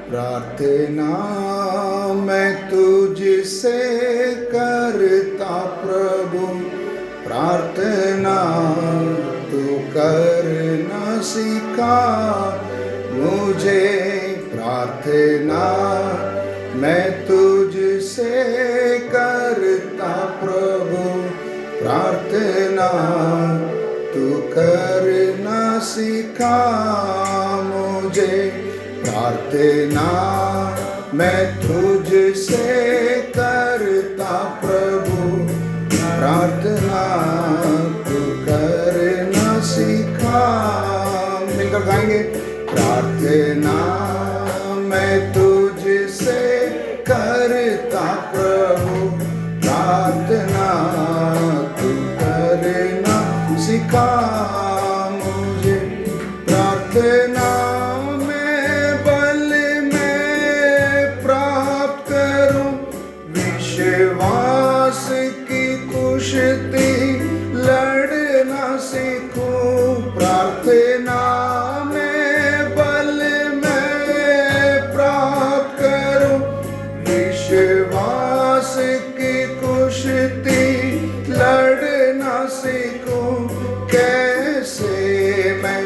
प्रार्थना मैं तुझसे करता प्रभु, प्रार्थना तू करना सिखा मुझे। प्रार्थना मैं तुझसे करता प्रभु, प्रार्थना तू करना सिखा मुझे। प्रार्थना मैं तुझसे करता प्रभु, प्रार्थना तू करना सिखा। मिलकर गाएंगे। प्रार्थना मैं तुझसे करता प्रभु, प्रार्थना तू करना सिखा मुझे। प्रार्थना मैं बल में प्राप्त करूं, विश्वास की कुश्ती लड़ना सीखूं। प्रार्थना मैं बल में प्राप्त करूं, विश्वास की कुश्ती लड़ना सीखूं। कैसे मैं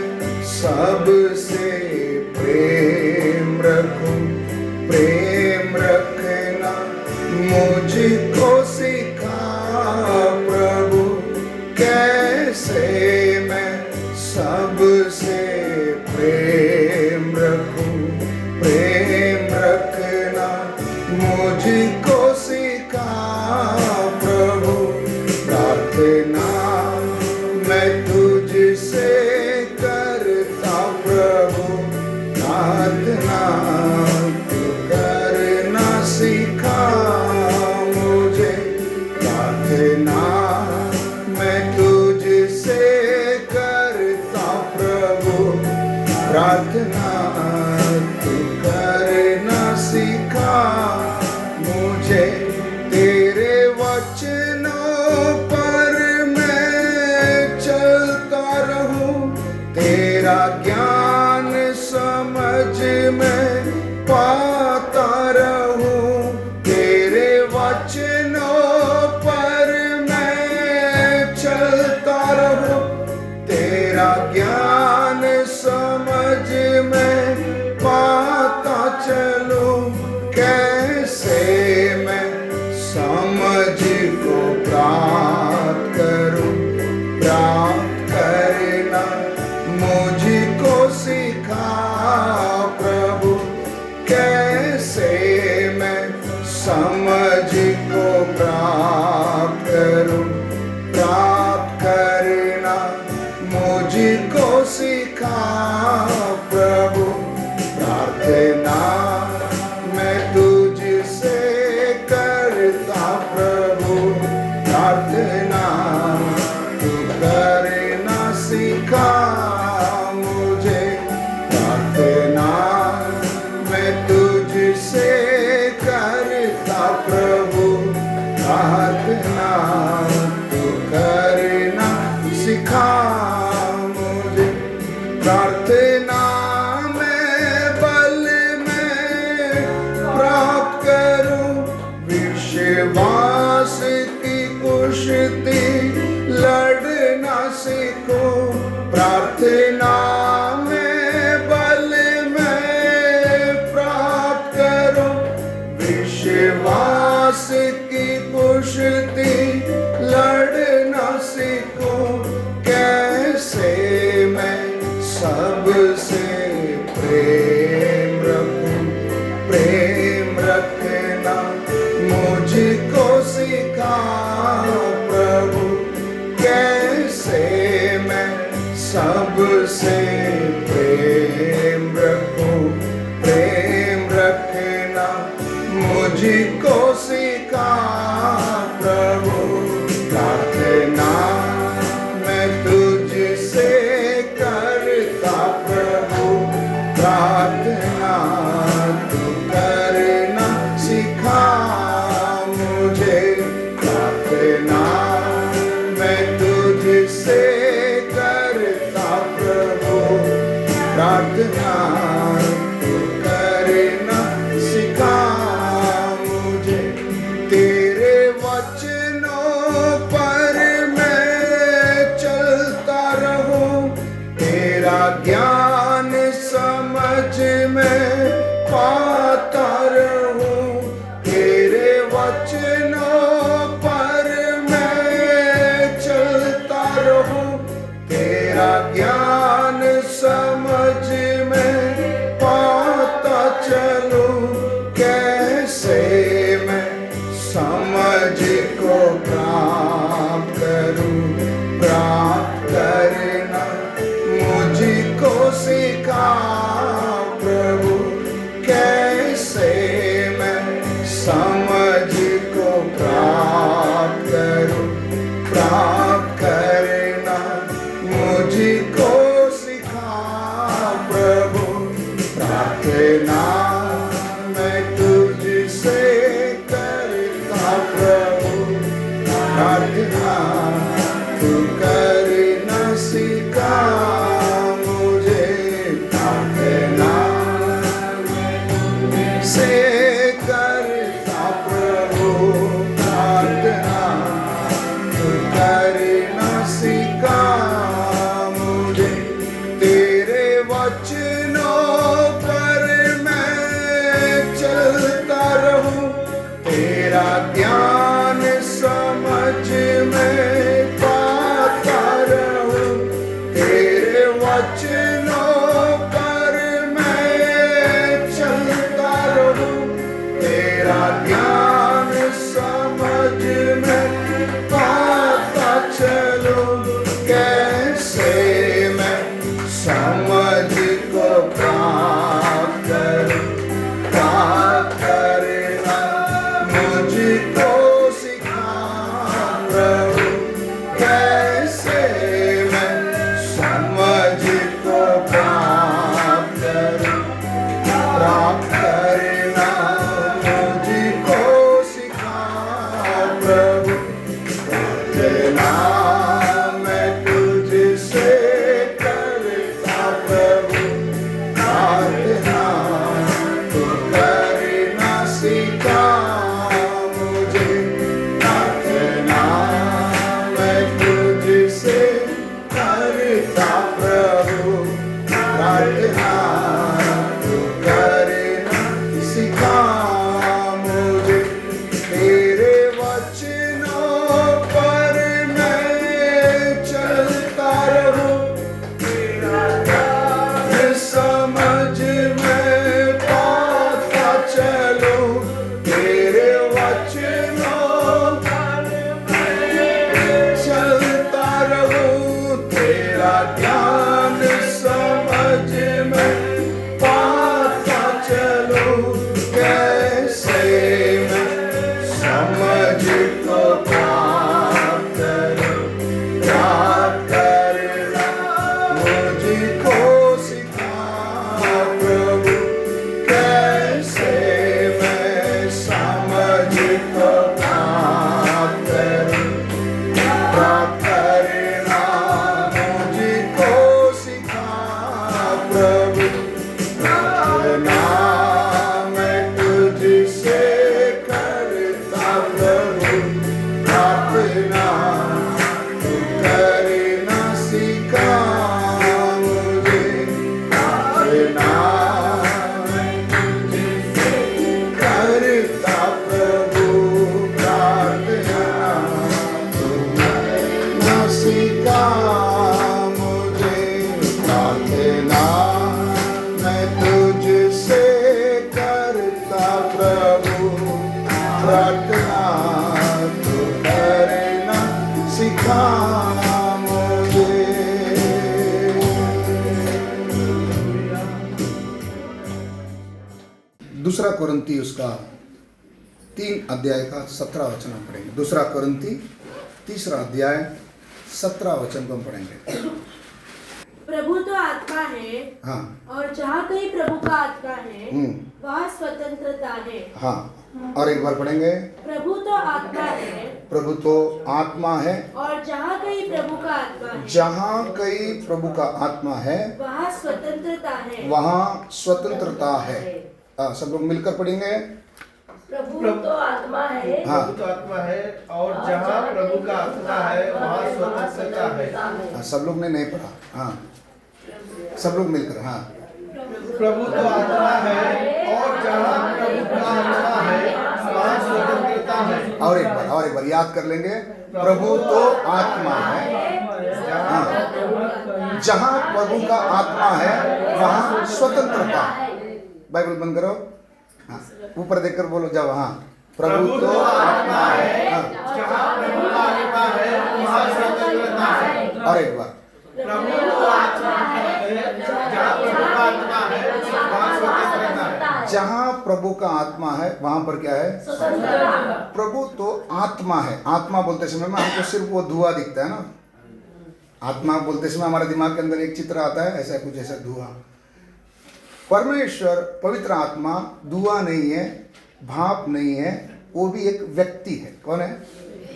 सबसे प्रेम रखूं, प्रेम रखना मुझको सिखा प्रभु। कैसे मैं सबसे प्रेम रखूं, प्रेम रखना मुझको सिखा प्रभु। प्रार्थना मैं तुझसे करता प्रभु, प्रार्थना तू करना सिखा मुझे। प्रार्थना मैं तुझसे करता प्रभु, प्रार्थना तू करना सिखा मुझे। तेरे वचनों पर मैं चलता रहूं, तेरा ज्ञान समझ में पाता रहूं। तेरे वचनों पर मैं चलता रहूं, तेरा ज्ञान समझ में पाता चलूं। कैसे मैं समझ को प्राप्त करूं, प्राप्त करना मुझको सिखा प्रभु। कैसे मैं समझ को प्राप्त करूं, प्राप्त करना मुझको सिखा प्रभु। प्रार्थना मैं तुझसे करता प्रभु, प्रार्थना तू करना सिखा मुझे। प्रार्थना मैं तुझसे करता प्रभु, प्रार्थना तू करना सिखा मुझे। प्रार्थना मैं बल में प्राप्त करूं, विश्वास की कुश्ती लड़ना सीखूं। प्रार्थना मैं बल में प्राप्त करूं, विश्वास की कुश्ती लड़ना सीखूं। कैसे मैं सबसे प्रेम रखूं, प्रेम रखना मुझको सिखा प्रभु। कैसे मैं सबसे प्रेम रखूं, प्रेम रखना मुझको सिखा प्रभु। प्रार्थना मैं तुझसे करता प्रभु, प्रार्थना तू करना सिखा मुझे। प्रार्थना मैं तुझसे करता प्रभु, प्रार्थना तू करना समझ में पाता रहूं, तेरे वचनों पर मैं चलता रहूं, तेरा ज्ञान समझ में पाता चलूं, कैसे मैं समझ को प्राप्त करूं, प्राप्त करना मुझको सिखा प्रभु, कैसे मैं समझ को प्राप्त करूं, प्राप्त करना मुझको सिखा प्रभु, प्रार्थना मैं तुझसे करता प्रभु, प्रार्थना तू करना सिखा मुझे, प्रार्थना से करता प्रभु, प्रार्थना तू करना सिखा मुझे, तेरे वचनों पर मैं चलता रहूं, तेरा ज्ञान समझ में पाता रहूं, तेरे वचनों पर मैं चलता रहूं, तेरा ज्ञान समझ में पाता चलूं, कैसे मैं समझ को प्राप्त करूं, प्राप्त करना मुझको सिखा प्रभु, कैसे मैं समझ को प्राप्त करूं, प्राप्त करना मुझको सिखा प्रभु, प्रार्थना मैं तुझसे करता प्रभु, प्रार्थना तू करना सिखा मुझे, प्रार्थना मैं तुझसे करता प्रभु, प्रार्थना तू करना सिखा मुझे, तेरे वचनों पर मैं चलता रहूं, तेरा ज्ञान समझ में पाता चलूं, तेरे वचनों पर मैं चलता रहूं, तेरा ज्ञान समझ में पाता चलूं, कैसे मैं समझ को प्राप्त करूं, प्राप्त करना मुझको सिखा प्रभु, कैसे मैं समझ को प्राप्त करूं, प्राप्त करना मुझको सिखा प्रभु, प्रार्थना मैं तुझसे करता प्रभु, प्रार्थना तू करना सिखा मुझे, प्रार्थना मैं तुझसे करता प्रभु, प्रार्थना तू करना सिखा मुझे, प्रार्थना मैं तुझसे करता प्रभु, प्रार्थना तू करना सिखा मुझे। दूसरा कोरिन्थी उसका 3 अध्याय का 17 वचन हम पढ़ेंगे। दूसरा कोरिन्थी 3 अध्याय 17 वचन को हम पढ़ेंगे। प्रभु तो आत्मा है, हाँ और जहाँ कहीं प्रभु का आत्मा है वहाँ स्वतंत्रता है। हाँ, और एक बार पढ़ेंगे। प्रभु तो आत्मा है, प्रभु तो आत्मा है, और जहाँ कहीं प्रभु का आत्मा है, जहाँ कहीं प्रभु का आत्मा है वहाँ स्वतंत्रता है, वहाँ स्वतंत्रता है। सब लोग मिलकर पढ़ेंगे। प्रभु तो आत्मा है, हाँ। प्रभु तो आत्मा है, और जहाँ प्रभु का आत्मा है वहाँ स्वतंत्रता है। सब लोग ने नहीं पढ़ा। हाँ, सब लोग मिलकर। हाँ, प्रभु प्रभु तो आत्मा है और जहाँ प्रभु का आत्मा है वहाँ स्वतंत्रता है। और एक बार याद कर लेंगे। प्रभु तो आत्मा है, जहाँ प्रभु का आत्मा है वहाँ स्वतंत्रता है। बाइबल बंद करो, हाँ, ऊपर देखकर बोलो जब, हाँ, प्रभु तो आत्मा है, जहाँ प्रभु का आत्मा है वहाँ स्वतंत्रता है। और एक बार, प्रभु तो आत्मा है, जहाँ प्रभु का आत्मा है वहाँ स्वतंत्रता है। जहाँ प्रभु का आत्मा है वहां पर क्या है? प्रभु तो आत्मा है। आत्मा बोलते समय में हमको सिर्फ वो धुआं दिखता है ना। आत्मा बोलते समय हमारे दिमाग के अंदर एक चित्र आता है, ऐसा कुछ, ऐसा धुआं। परमेश्वर पवित्र आत्मा धुआं नहीं है, भाप नहीं है, वो भी एक व्यक्ति है। कौन है?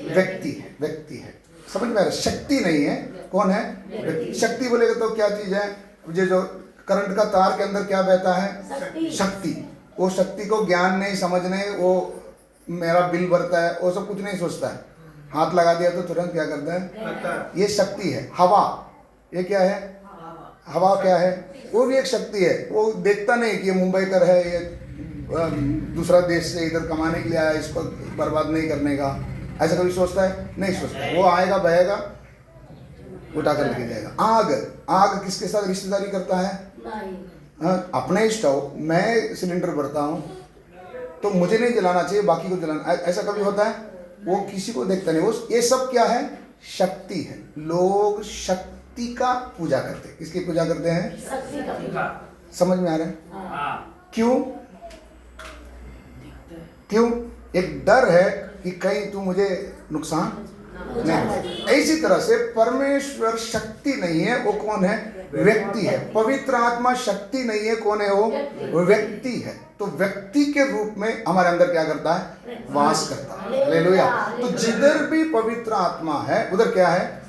व्यक्ति है, व्यक्ति है। समझ में आ रहा? शक्ति नहीं है। कौन है? व्यक्ति। शक्ति बोलेगा तो क्या चीज है? जो करंट का तार के अंदर क्या बहता है? शक्ति। वो शक्ति को ज्ञान नहीं, समझ नहीं, वो मेरा बिल भरता है, वो सब कुछ नहीं सोचता है। हाथ लगा दिया तो तुरंत क्या करता है? ये शक्ति है। हवा, ये क्या है? हवा क्या है? वो भी एक शक्ति है। वो देखता नहीं कि ये मुंबई का है, ये दूसरा देश से इधर कमाने के लिए आया, इसको बर्बाद नहीं करने का, ऐसा कभी सोचता है? नहीं सोचता। वो आएगा, बहेगा, उठा कर लेके जाएगा। आग, आग किसके साथ रिश्तेदारी करता है? अपने स्टोव, मैं सिलेंडर भरता हूँ तो मुझे नहीं जलाना चाहिए, बाकी को जलाना, ऐसा कभी होता है? वो किसी को देखता नहीं। वो ये सब क्या है? शक्ति है। लोग शक्ति का पूजा करते हैं। किसकी पूजा करते हैं? शक्ति का। समझ में आ रहा है? क्यों? क्यों? एक डर है कि कहीं तू मुझे नुकसान नहीं। इसी तरह से परमेश्वर शक्ति नहीं है, वो कौन है? व्यक्ति है। पवित्र आत्मा शक्ति नहीं है, कौन है वो? व्यक्ति है। तो व्यक्ति के रूप में हमारे अंदर क्या करता है? वास करता है। हालेलुया। तो जिधर भी पवित्र आत्मा है उधर क्या है?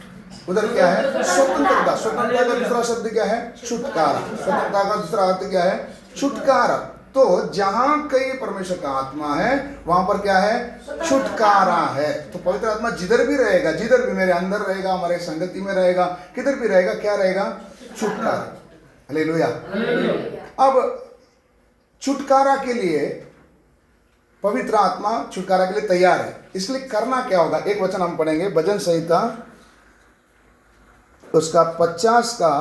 उधर क्या है? स्वतंत्रता। स्वतंत्रता का दूसरा शब्द क्या है? छुटकारा। स्वतंत्रता का दूसरा अर्थ क्या है? छुटकारा। तो जहां कहीं परमेश्वर का आत्मा है वहां पर क्या है? छुटकारा है। तो पवित्र आत्मा जिधर भी रहेगा, जिधर भी, मेरे अंदर रहेगा, हमारे संगति में रहेगा, किधर भी रहेगा, क्या रहेगा? छुटकारा। हालेलुया। अब छुटकारा के लिए पवित्र आत्मा छुटकारा के लिए तैयार है। इसलिए करना क्या होगा? एक वचन हम पढ़ेंगे, भजन संहिता उसका 50 का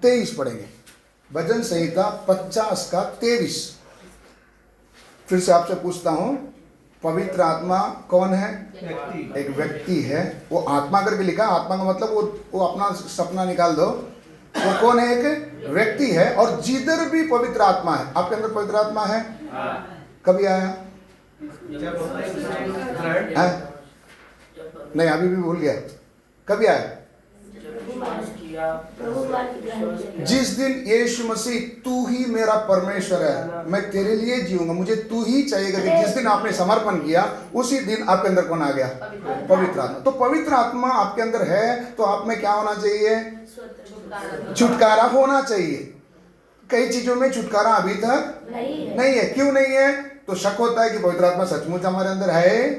23 पढ़ेंगे। भजन संहिता 50 का 23। फिर से आपसे पूछता हूं, पवित्र आत्मा कौन है? व्यक्ति। एक व्यक्ति है। वो आत्मा करके लिखा। आत्मा का मतलब वो अपना सपना निकाल दो। वो कौन है? एक व्यक्ति है। और जिधर भी पवित्र आत्मा है, आपके अंदर पवित्र आत्मा है? कभी आया? नहीं, अभी भी भूल गया। कभी आया? जिस दिन यीशु मसीह तू ही मेरा परमेश्वर है, मैं तेरे लिए जीऊंगा, मुझे तू ही चाहिएगा, जिस दिन आपने समर्पण किया उसी दिन आपके अंदर कौन आ गया? पवित्र आत्मा। तो पवित्र आत्मा आपके अंदर है तो आप में क्या होना चाहिए? छुटकारा होना चाहिए। कई चीजों में छुटकारा अभी तक नहीं है। क्यों नहीं है? तो शक होता है कि पवित्र आत्मा सचमुच हमारे अंदर है?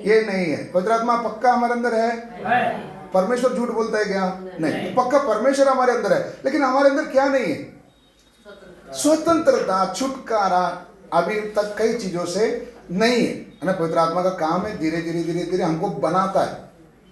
ये नहीं है। पवित्र आत्मा पक्का हमारे अंदर है? परमेश्वर झूठ बोलता है क्या? नहीं। पक्का परमेश्वर हमारे अंदर है, लेकिन हमारे अंदर क्या नहीं है? स्वतंत्रता, छुटकारा अभी तक कई चीजों से नहीं है ना। पवित्र आत्मा का काम है धीरे धीरे धीरे धीरे हमको बनाता है।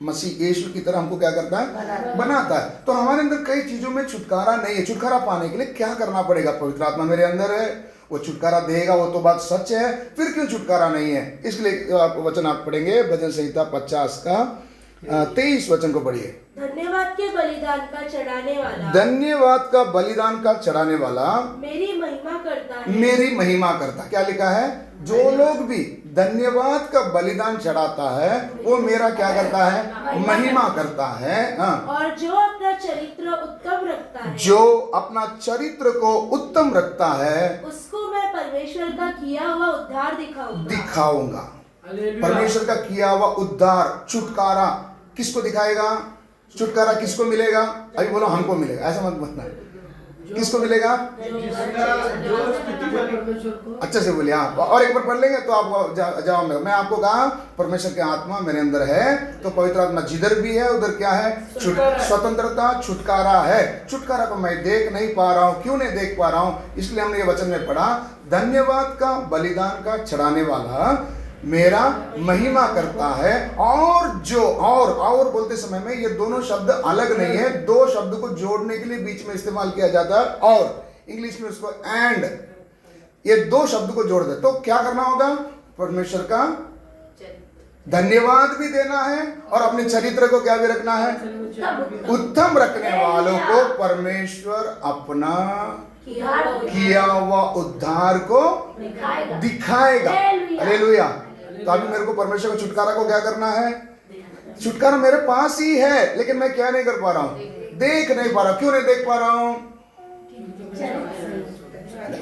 मसीह यीशु की तरह हमको क्या करता है? बनाता है। तो हमारे अंदर कई चीजों में छुटकारा नहीं है। छुटकारा पाने के लिए क्या करना पड़ेगा? पवित्र आत्मा मेरे अंदर है, वो छुटकारा देगा, वो तो बात सच है। फिर क्यों छुटकारा नहीं है? इसलिए वचन आप पढ़ेंगे, भजन संहिता 50 का 23 वचन को पढ़िए। धन्यवाद के बलिदान का चढ़ाने वाला, धन्यवाद का बलिदान का चढ़ाने वाला मेरी महिमा करता है। मेरी महिमा करता। क्या लिखा है? जो लोग भी धन्यवाद का बलिदान चढ़ाता है वो मेरा क्या करता है? महिमा करता है। और जो अपना चरित्र उत्तम रखता है, जो अपना चरित्र को उत्तम रखता है, उसको मैं परमेश्वर का किया हुआ उद्धार दिखाऊंगा। परमेश्वर का किया हुआ उद्धार, छुटकारा किसको दिखाएगा? छुटकारा किसको मिलेगा? अभी बोलो हमको मिलेगा, ऐसा मत बोलना। किसको मिलेगा? जिसका जो स्तुति बलि अच्छे से बोलिए। हाँ, और एक बार पढ़ लेंगे तो आप जवाब मिलेगा। मैं आपको कहा परमेश्वर की आत्मा मेरे अंदर है, तो पवित्र आत्मा जिधर भी है उधर क्या है? स्वतंत्रता, छुटकारा है। छुटकारा को मैं देख नहीं पा रहा हूँ। क्यों नहीं देख पा रहा हूँ? इसलिए हमने ये वचन में पढ़ा, धन्यवाद का बलिदान का चढ़ाने वाला मेरा महिमा करता है। और जो और बोलते समय में ये दोनों शब्द अलग नहीं है, दो शब्द को जोड़ने के लिए बीच में इस्तेमाल किया जाता है, और इंग्लिश में उसको एंड, ये दो शब्द को जोड़ दे। तो क्या करना होगा? परमेश्वर का धन्यवाद भी देना है और अपने चरित्र को क्या भी रखना है? उत्तम रखने वालों को परमेश्वर अपना किया हुआ उद्धार को दिखाएगा। हालेलुया। तो अभी मेरे को परमेश्वर का छुटकारा को क्या करना है? छुटकारा मेरे पास ही है, लेकिन मैं क्या नहीं कर पा रहा हूं? देख नहीं पा रहा। क्यों नहीं देख पा रहा हूं?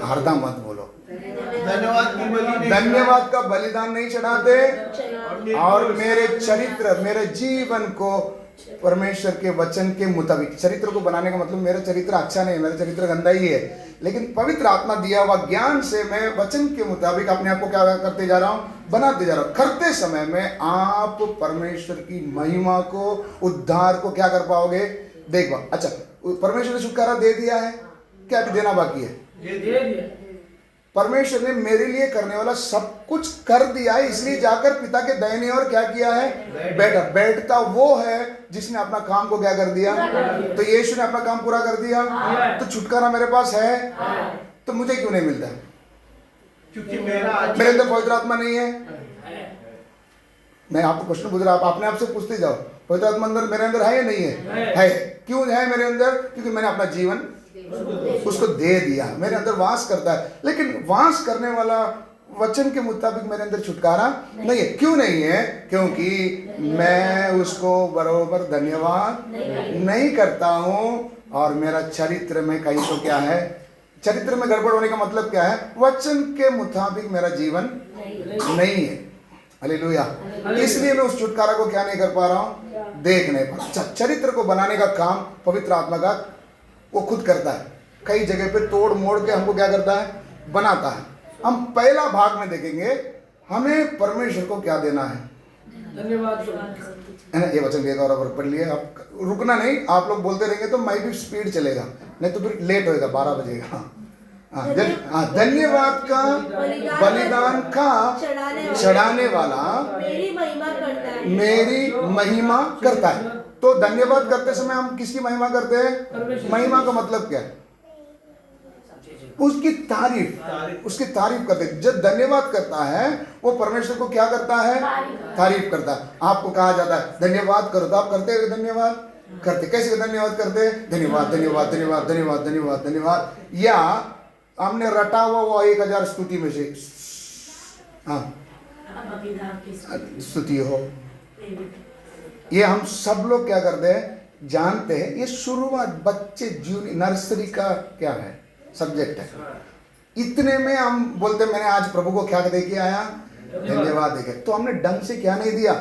हरदा मत बोलो। धन्यवाद का बलिदान नहीं चढ़ाते और मेरे चरित्र, मेरे जीवन को परमेश्वर के वचन के मुताबिक, चरित्र को बनाने का मतलब मेरा चरित्र अच्छा नहीं है, मेरा चरित्र गंदा ही है, लेकिन पवित्र आत्मा दिया हुआ ज्ञान से मैं वचन के मुताबिक अपने आप को क्या करते जा रहा हूँ? बनाते जा रहा हूँ। करते समय में आप परमेश्वर की महिमा को, उद्धार को क्या कर पाओगे? देख पाओ। अच्छा, परमेश्वर ने छुटकारा दे दिया है, क्या अभी देना बाकी है? परमेश्वर ने मेरे लिए करने वाला सब कुछ कर दिया है, इसलिए जाकर पिता के दाहिने ओर क्या किया है? बैठता वो है जिसने अपना काम को क्या कर दिया? तो यीशु ने अपना काम पूरा कर दिया। तो छुटकारा मेरे पास है, तो मुझे क्यों नहीं मिलता? क्योंकि मेरे अंदर पवित्र आत्मा नहीं है। मैं आपको प्रश्न पूछ रहा, आप अपने आप से पूछते जाओ, पवित्र आत्मा अंदर मेरे अंदर है या नहीं है? है। क्यों है मेरे अंदर? क्योंकि मैंने अपना जीवन उसको दे दिया, मेरे अंदर वास करता है। लेकिन वास करने वाला वचन के मुताबिक मेरे अंदर छुटकारा नहीं है। क्यों नहीं है? क्योंकि मैं उसको बरोबर धन्यवाद नहीं करता हूं, और मेरा चरित्र में कहीं तो क्या है? चरित्र में गड़बड़ होने का मतलब क्या है? वचन के मुताबिक मेरा जीवन नहीं है। हालेलुया। इसलिए मैं उस छुटकारा को क्या नहीं कर पा रहा हूं? देख नहीं पा रहा। चरित्र को बनाने का काम पवित्र आत्मा का वो खुद करता है। कई जगह पे तोड़ मोड़ के हमको क्या करता है? बनाता है। हम पहला भाग में देखेंगे हमें परमेश्वर को क्या देना है। धन्यवाद। ये वचन लिएगा और पढ़ लिए, आप रुकना नहीं। आप लोग बोलते रहेंगे तो मैं भी स्पीड चलेगा, नहीं तो फिर लेट होएगा, 12 बजेगा। धन्यवाद का बलिदान का चढ़ाने वाला मेरी महिमा करता है। तो धन्यवाद करते समय हम किसकी महिमा करते हैं? महिमा का मतलब क्या है? उसकी तारीफ, उसकी तारीफ करते हैं। जब धन्यवाद करता है वो परमेश्वर को क्या करता है? तारीफ करता है। आपको कहा जाता है धन्यवाद करो, तो आप करते हैं धन्यवाद? करते। कैसे धन्यवाद करते हैं? धन्यवाद धन्यवाद धन्यवाद धन्यवाद धन्यवाद धन्यवाद। या हमने रटा हुआ वो 1000 स्तुति में से, हाँ, स्तुति हो, ये हम सब लोग क्या करते हैं? जानते हैं। ये शुरुआत बच्चे नर्सरी का क्या है? सब्जेक्ट है। इतने में हम बोलते मैंने आज प्रभु को क्या दे के आया? धन्यवाद देके। तो हमने ढंग से क्या नहीं दिया?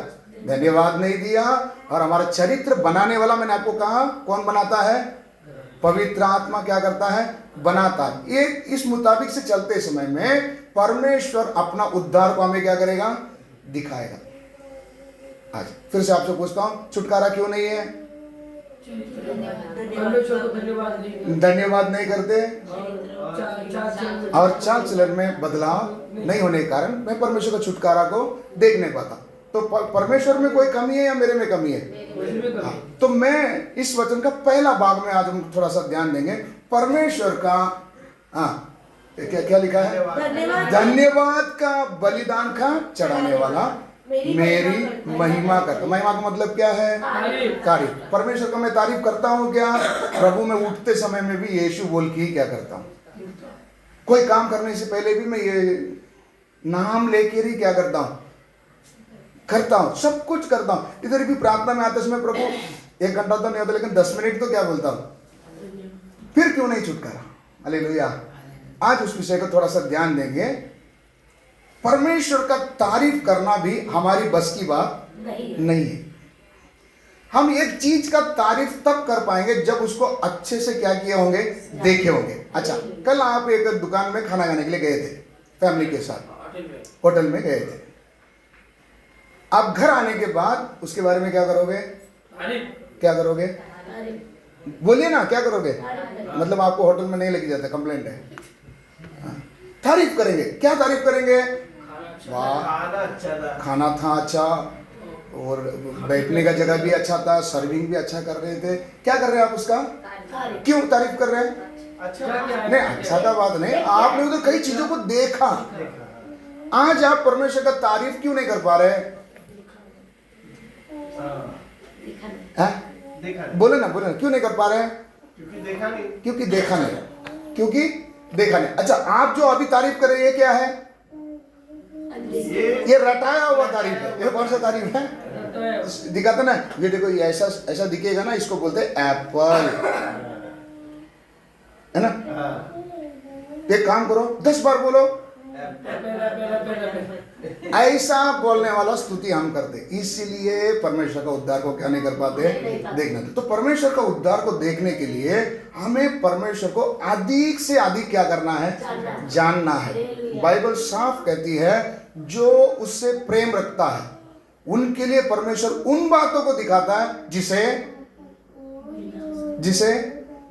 धन्यवाद नहीं दिया। और हमारा चरित्र बनाने वाला मैंने आपको कहा कौन बनाता है? पवित्र आत्मा क्या करता है? बनाता है। ये इस मुताबिक से चलते समय में परमेश्वर अपना उद्धार को हमें क्या करेगा? दिखाएगा। आज फिर से आपसे पूछता हूं, छुटकारा क्यों नहीं है? धन्यवाद नहीं करते और चाल चलन में बदलाव नहीं होने के कारण मैं परमेश्वर का छुटकारा को देख नहीं पाता। तो परमेश्वर में कोई कमी है या मेरे में कमी है? हाँ। तो मैं इस वचन का पहला भाग में आज हम थोड़ा सा ध्यान देंगे। परमेश्वर का, हाँ, क्या क्या लिखा है? धन्यवाद का बलिदान का चढ़ाने वाला मेरी महिमा करता। महिमा का मतलब क्या है? तारीफ। परमेश्वर का मैं तारीफ करता हूँ क्या? प्रभु में उठते समय में भी यीशु बोल के ही क्या करता हूँ। कोई काम करने से पहले भी मैं ये नाम लेकर ही क्या करता हूँ? करता हूँ। सब कुछ करता हूँ। इधर भी प्रार्थना में आते समय प्रभु 1 घंटा तो नहीं होता, लेकिन 10 मिनट तो क्या बोलता हूँ। फिर क्यों नहीं छुटकारा? हालेलुया। आज उस विषय को थोड़ा सा ध्यान देंगे। परमेश्वर का तारीफ करना भी हमारी बस की बात नहीं है। हम एक चीज का तारीफ तब कर पाएंगे जब उसको अच्छे से क्या किए होंगे, देखे होंगे। अच्छा, कल आप एक दुकान में खाना खाने के लिए गए थे फैमिली के साथ, होटल में गए थे। आप घर आने के बाद उसके बारे में क्या करोगे, क्या करोगे, बोलिए ना, क्या करोगे? मतलब आपको होटल में नहीं लेके जाता, कंप्लेंट है। हाँ, तारीफ करेंगे। क्या तारीफ करेंगे? वाह, खाना था अच्छा, और बैठने का जगह भी अच्छा था, सर्विंग भी अच्छा कर रहे थे। क्या कर रहे हैं आप उसका? क्यों तारीफ कर रहे हैं? अच्छा नहीं, अच्छा का बात नहीं, आपने उधर कई चीजों को देखा। आज आप परमेश्वर का तारीफ क्यों नहीं कर पा रहे हैं? बोले ना, बोले ना, क्यों नहीं कर पा रहे हैं? क्योंकि देखा नहीं, क्योंकि देखा नहीं, क्योंकि देखा नहीं। अच्छा, आप जो अभी तारीफ कर रहे हैं ये क्या है? ये रटाया हुआ तारीफ है। ये कौन सा तारीफ है? दिखाता ना, ये देखो, ये ऐसा ऐसा दिखेगा ना, इसको बोलते हैं एप्पल, है ना? एक काम करो, 10 बार बोलो, ऐसा बोलने वाला स्तुति हम करते, इसीलिए परमेश्वर का उद्धार को क्या नहीं कर पाते, देखना। तो परमेश्वर का उद्धार को देखने के लिए हमें परमेश्वर को अधिक से अधिक क्या करना है, जानना है। बाइबल साफ कहती है जो उससे प्रेम रखता है उनके लिए परमेश्वर उन बातों को दिखाता है जिसे जिसे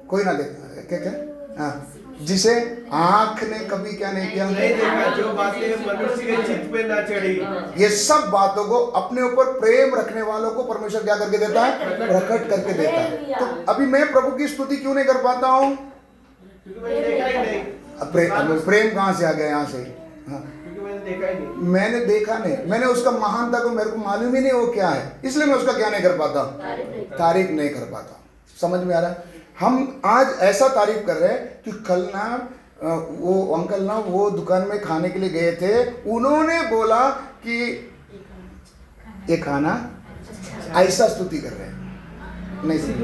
कोई ना देखता है। क्या क्या? हाँ, जिसे आंख ने कभी क्या नहीं किया, नहीं देखा, जो बातें मनुष्य के चित्त पे ना चढ़ी। ये सब बातों को अपने ऊपर प्रेम रखने वालों को परमेश्वर क्या करके देता है, प्रकट करके देता है। तो अभी मैं प्रभु की स्तुति क्यों नहीं कर पाता हूँ? क्योंकि मैंने देखा ही नहीं। प्रेम कहाँ से आ गया यहाँ से? हाँ, क्योंकि मैंने देखा ही नहीं। मैंने देखा नहीं, मैंने उसका महानता को मेरे को मालूम ही नहीं वो क्या है, इसलिए मैं उसका क्या नहीं कर पाता, तारीफ नहीं कर पाता। समझ में आ रहा है? हम आज ऐसा तारीफ कर रहे हैं कि कल ना वो अंकल ना वो दुकान में खाने के लिए गए थे, उन्होंने बोला कि ये खाना, ऐसा स्तुति कर रहे हैं। नहीं समझ,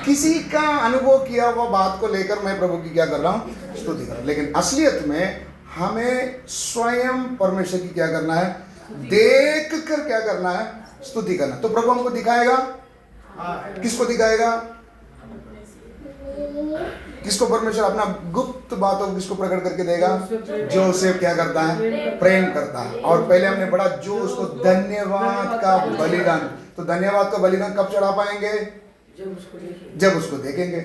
किसी का अनुभव किया हुआ बात को लेकर मैं प्रभु की क्या कर रहा हूँ, स्तुति कर रहा हूँ। लेकिन असलियत में हमें स्वयं परमेश्वर की क्या करना है, देख कर क्या करना है, स्तुति करना। तो प्रभु हमको दिखाएगा, किसको दिखाएगा? किसको परमेश्वर अपना गुप्त बातों को किसको प्रकट करके देगा? जो उसे क्या करता है, प्रेम करता है। और पहले हमने पढ़ा जो उसको धन्यवाद का बलिदान। तो धन्यवाद का बलिदान कब चढ़ा पाएंगे? जब उसको देखेंगे।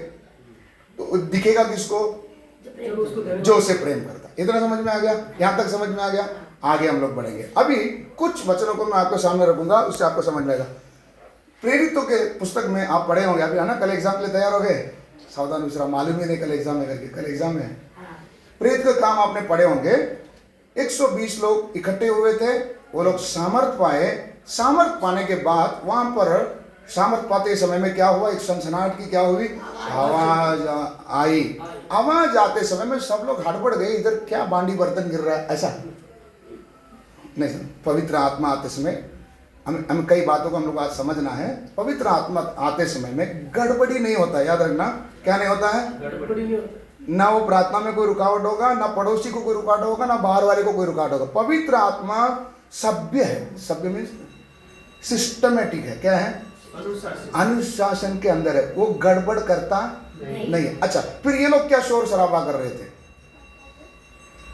तो दिखेगा किसको? जो उसे प्रेम करता है। इतना समझ में आ गया? यहाँ तक समझ में आ गया? आगे हम लोग बढ़ेंगे। अभी कुछ वचनों को मैं आपको सामने रखूंगा, उससे आपको समझ में आएगा। प्रेरितों के पुस्तक में आप पढ़े होंगे अभी, है ना? कल एग्जाम के लिए तैयार हो गए? सावधान दूसरा, मालूम ही नहीं कल एग्जाम है करके। कल एग्जाम है। प्रेरित का काम आपने पढ़े होंगे। 120 लोग इकट्ठे हुए थे, वो लोग सामर्थ पाए। सामर्थ पाने के बाद वहां पर सामर्थ पाते समय में क्या हुआ? एक सनसनाहट की क्या हुई? आवाज आई। आवाज आते समय में सब लोग हड़बड़ गए, इधर क्या बांडी बर्तन गिर रहा है, ऐसा नहीं। पवित्र आत्मा आते समय हम कई बातों को हम लोग आज समझना है। पवित्र आत्मा आते समय में गड़बड़ी नहीं होता, याद रखना। क्या नहीं होता है? गड़बड़ी नहीं होता। ना वो प्रार्थना में कोई रुकावट होगा, ना पड़ोसी को कोई रुकावट होगा, ना बाहर वाले को कोई रुकावट होगा। पवित्र आत्मा सभ्य है। सभ्य में सिस्टमेटिक है। क्या है? अनुशासन के अंदर है, वो गड़बड़ करता नहीं है। अच्छा, फिर ये लोग क्या शोर शराबा कर रहे थे?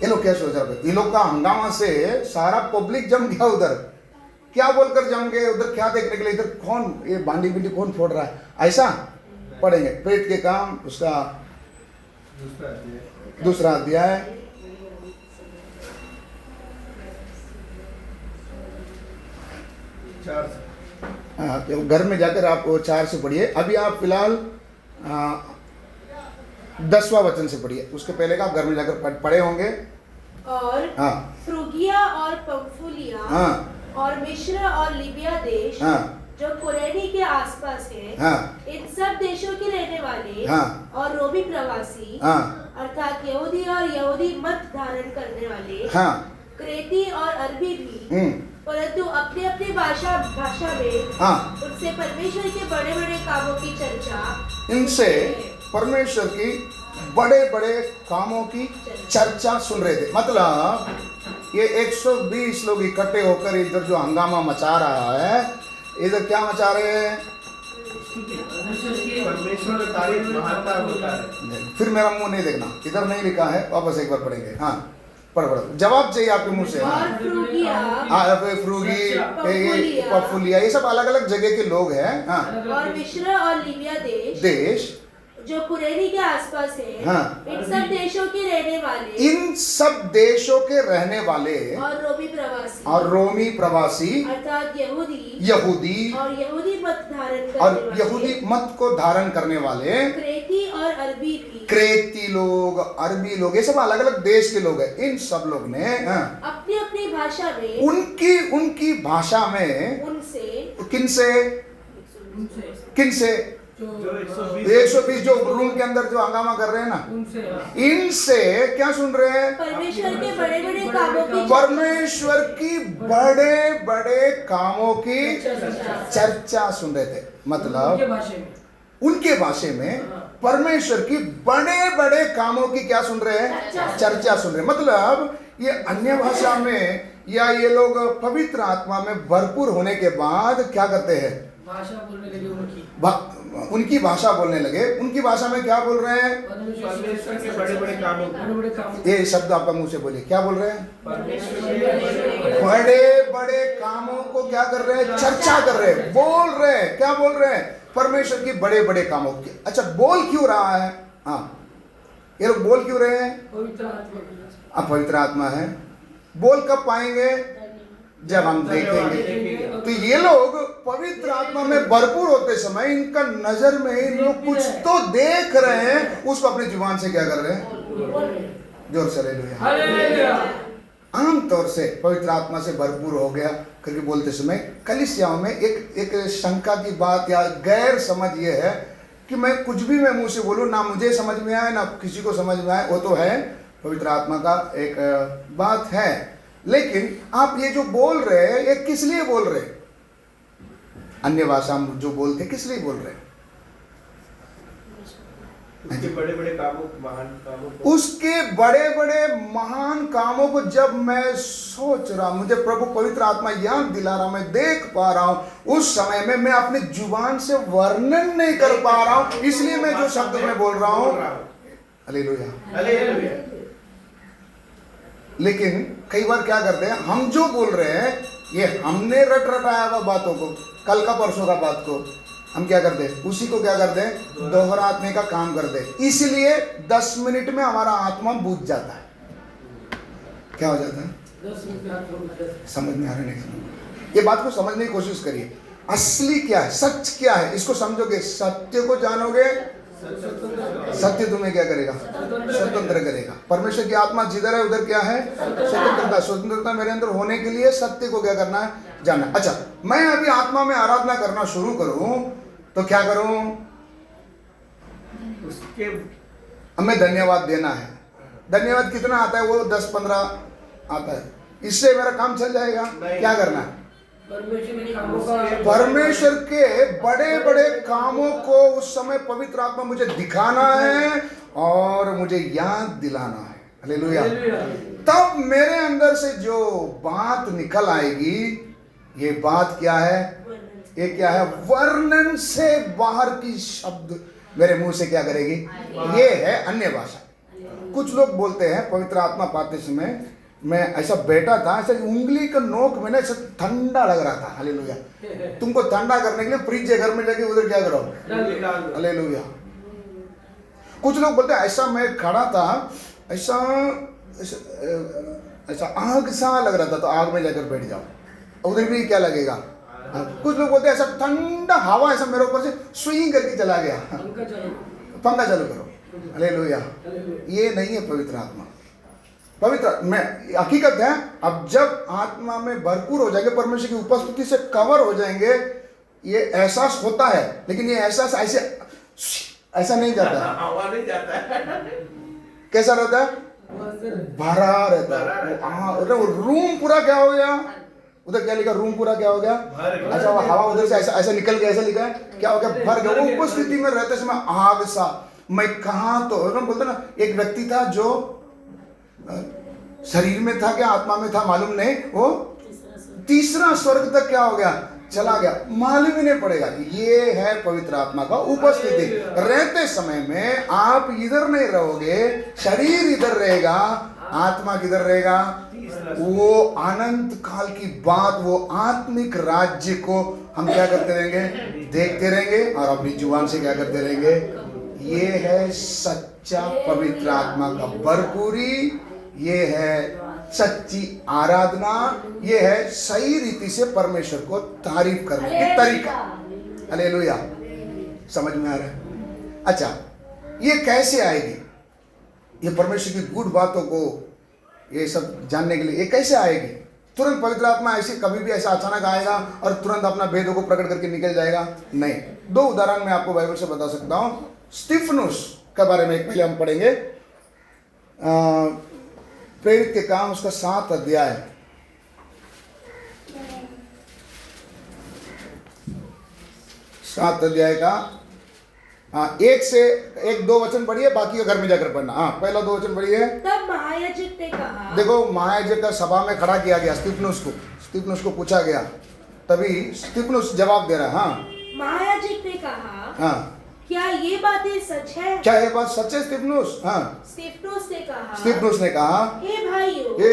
ये लोग क्या शोर शराबा? ये लोग का हंगामा से सारा पब्लिक जम गया उधर। क्या बोलकर जम गए उधर? क्या देखने के लिए? इधर कौन ये बांडी बिंडी कौन फोड़ रहा है, ऐसा पढ़ेंगे। प्रेत के काम उसका दूसरा अध्याय, तो घर में जाकर आप 4 से पढ़िए। अभी आप फिलहाल 10वां वचन से पढ़िए। उसके पहले का आप घर में जाकर पढ़े होंगे। और फ्रूगिया और पंफूलिया और मिस्र और लीबिया देश जो कुरेनी के आसपास है, इन सब देशों के रहने वाले और रोमी प्रवासी अर्थात यहूदी और यहूदी मत धारण करने वाले, क्रेती और अरबी भी, परंतु अपने अपने भाषा में उनसे परमेश्वर के बड़े बड़े कामों की चर्चा, इनसे परमेश्वर की बड़े बड़े कामों की चर्चा सुन रहे थे। मतलब ये 120 लोग इकट्ठे होकर इधर जो हंगामा मचा रहा है, इधर क्या मचा रहे हैं? परमेश्वर की तारीफ महानता होता है। फिर मेरा मुंह नहीं देखना, इधर नहीं लिखा है, वापस एक बार पढ़ेंगे। हाँ पढ़ो, जवाब चाहिए आपके मुंह से। हाँ और फ्रूगिया फ्रूगी, पफुलिया, ये सब अलग अलग जगह के लोग हैं। हाँ और मिस्र और लीबिया देश जो कुरेनी के आसपास है, हाँ। इन सब देशों के रहने वाले, इन सब देशों के रहने वाले और रोमी प्रवासी अर्थात यहूदी और यहूदी मत धारण करने और वाले, यहूदी मत को धारण करने वाले क्रेती और अरबी भी, क्रेती लोग, अरबी लोग, ये सब अलग अलग देश के लोग हैं। इन सब लोग ने अपनी अपनी भाषा में उनकी भाषा में उनसे किनसे जो 120 जो रूम के अंदर जो हंगामा कर रहे हैं ना, इनसे क्या सुन रहे हैं? परमेश्वर के बड़े बड़े कामों की परमेश्वर की बड़े बड़े कामों की चर्चा सुन रहे थे। मतलब उनके भाषा में परमेश्वर की बड़े बड़े कामों की क्या सुन रहे हैं? चर्चा सुन रहे हैं। मतलब ये अन्य भाषा में या ये लोग पवित्र आत्मा में भरपूर होने के बाद क्या करते हैं? भाषा बोलने लगे उनकी भाषा बोलने लगे। उनकी भाषा में क्या बोल रहे हैं? परमेश्वर के बड़े बड़े कामों। ये शब्द आपका मुंह से बोलिए, क्या बोल रहे हैं? परमेश्वर के बड़े बड़े कामों को क्या कर रहे हैं? चर्चा कर रहे हैं, बोल रहे हैं। क्या बोल रहे हैं? परमेश्वर की बड़े बड़े कामों की। अच्छा, बोल क्यों रहा है? हाँ, ये लोग बोल क्यों रहे हैं? पवित्र आत्मा है। बोल कब पाएंगे? जब हम देखेंगे। तो ये लोग पवित्र आत्मा में भरपूर होते समय इनका नजर में इन लोग कुछ तो देख रहे हैं, उसको अपनी जुबान से क्या कर रहे हैं? जोर से हालेलुया। आम तौर से पवित्र आत्मा से भरपूर हो गया करके बोलते समय कलीसियाओं में एक शंका की बात या गैर समझ ये है कि मैं कुछ भी मैं मुंह से बोलूं, ना मुझे समझ में आए ना किसी को समझ में आए। वो तो है, पवित्र आत्मा का एक बात है, लेकिन आप ये जो बोल रहे हैं ये किस लिए बोल रहे हैं? अन्य भाषा में जो बोलते किस लिए बोल रहे हैं? उसके बड़े बड़े कामों, महान कामों को, उसके बड़े बड़े महान कामों को जब मैं सोच रहा, मुझे प्रभु पवित्र आत्मा याद दिला रहा, मैं देख पा रहा हूं, उस समय में मैं अपनी जुबान से वर्णन नहीं कर पा रहा हूं, इसलिए मैं जो शब्द में बोल रहा हूं। हालेलुया। लेकिन कई बार क्या करते हैं, हम जो बोल रहे हैं ये हमने रटाया हुआ बातों को, कल का परसों का बात को हम क्या करते हैं? उसी को क्या करते हैं? दोहराने का काम करते हैं। इसलिए 10 मिनट में हमारा आत्मा बुझ जाता है। क्या हो जाता है? समझ में आ रहा नहीं? ये बात को समझने की कोशिश करिए। असली क्या है, सच क्या है, इसको समझोगे, सत्य को जानोगे, सत्य तुम्हें क्या करेगा? स्वतंत्र करेगा। परमेश्वर की आत्मा जिधर है उधर क्या है? स्वतंत्रता। स्वतंत्रता मेरे अंदर होने के लिए सत्य को क्या करना है? जानना। अच्छा, मैं अभी आत्मा में आराधना करना शुरू करूं तो क्या करूं? उसके हमें धन्यवाद देना है। धन्यवाद कितना आता है? वो 10-15 आता है। इससे मेरा काम चल जाएगा? क्या करना है? परमेश्वर के बड़े बड़े कामों को उस समय पवित्र आत्मा मुझे दिखाना है और मुझे याद दिलाना है। हालेलुया। तब मेरे अंदर से जो बात निकल आएगी, ये बात क्या है? ये क्या है? वर्णन से बाहर की शब्द मेरे मुंह से क्या करेगी? ये है अन्य भाषा। कुछ लोग बोलते हैं पवित्र आत्मा पाते समय मैं ऐसा बैठा था, ऐसा उंगली का नोक में ना ऐसा ठंडा लग रहा था। हालेलुया। तुमको ठंडा करने के लिए फ्रिज घर में जाके उधर क्या करो? हालेलुया। कुछ लोग बोलते हैं ऐसा मैं खड़ा था, ऐसा आग सा लग रहा था, तो आग में जाकर बैठ जाओ, उधर भी क्या लगेगा? कुछ लोग बोलते हैं ऐसा ठंडा हवा ऐसा मेरे ऊपर से स्विंग करके चला गया, पंखा चालू करो। हालेलुया। ये नहीं है पवित्र आत्मा। पवित्र में हकीकत है, अब जब आत्मा में भरपूर हो जाएंगे, परमेश्वर की उपस्थिति से कवर हो जाएंगे, ये एहसास होता है, लेकिन ये एहसास ऐसा नहीं जाता है। हवा नहीं जाता है। कैसा रहता है? भरा रहता है। वो रूम पूरा क्या हो गया? उधर क्या लिखा? रूम पूरा क्या हो गया? अच्छा, वो हवा उधर से ऐसा निकल गया, ऐसा लिखा है, क्या हो गया? भर गया। वो उपस्थिति में रहते समय आग सा। मैं कहा तो बोलते ना, एक व्यक्ति था जो शरीर में था, क्या आत्मा में था मालूम नहीं, वो तीसरा स्वर्ग तक क्या हो गया? चला गया, मालूम ही नहीं पड़ेगा। ये है पवित्र आत्मा का उपस्थिति। रहते समय में आप इधर नहीं रहोगे, शरीर इधर रहेगा, आत्मा किधर रहेगा? वो अनंत काल की बात, वो आत्मिक राज्य को हम क्या करते रहेंगे? देखते रहेंगे और अपनी जुबान से क्या करते रहेंगे? ये है सच्चा पवित्र आत्मा का भरपूरी, ये है सच्ची आराधना, ये है सही रीति से परमेश्वर को तारीफ करने की तरीका। हालेलुया, समझ में आ रहा है? अच्छा, ये कैसे आएगी? ये परमेश्वर की गुड बातों को ये सब जानने के लिए ये कैसे आएगी? तुरंत पवित्र आत्मा ऐसे कभी भी ऐसा अचानक आएगा और तुरंत अपना भेदों को प्रकट करके निकल जाएगा? नहीं। दो उदाहरण मैं आपको बाइबल से बता सकता हूं। स्तिफनुस के बारे में पहले हम पढ़ेंगे, प्रेरित के काम उसका 7 अध्याय, 7 अध्याय का 1 से 1-2 वचन पढ़िए, बाकी का घर में जाकर पढ़ना। पहला 2 वचन पढ़िए। तब महायाजक ने कहा, देखो, महायाजक का सभा में खड़ा किया गया स्तिफनुस को पूछा गया, तभी स्तिफनुस जवाब दे रहा। महायाजक ने कहा, हाँ, क्या ये बातें सच है? क्या ये बात सच है? स्तिफनुस ने कहा, हे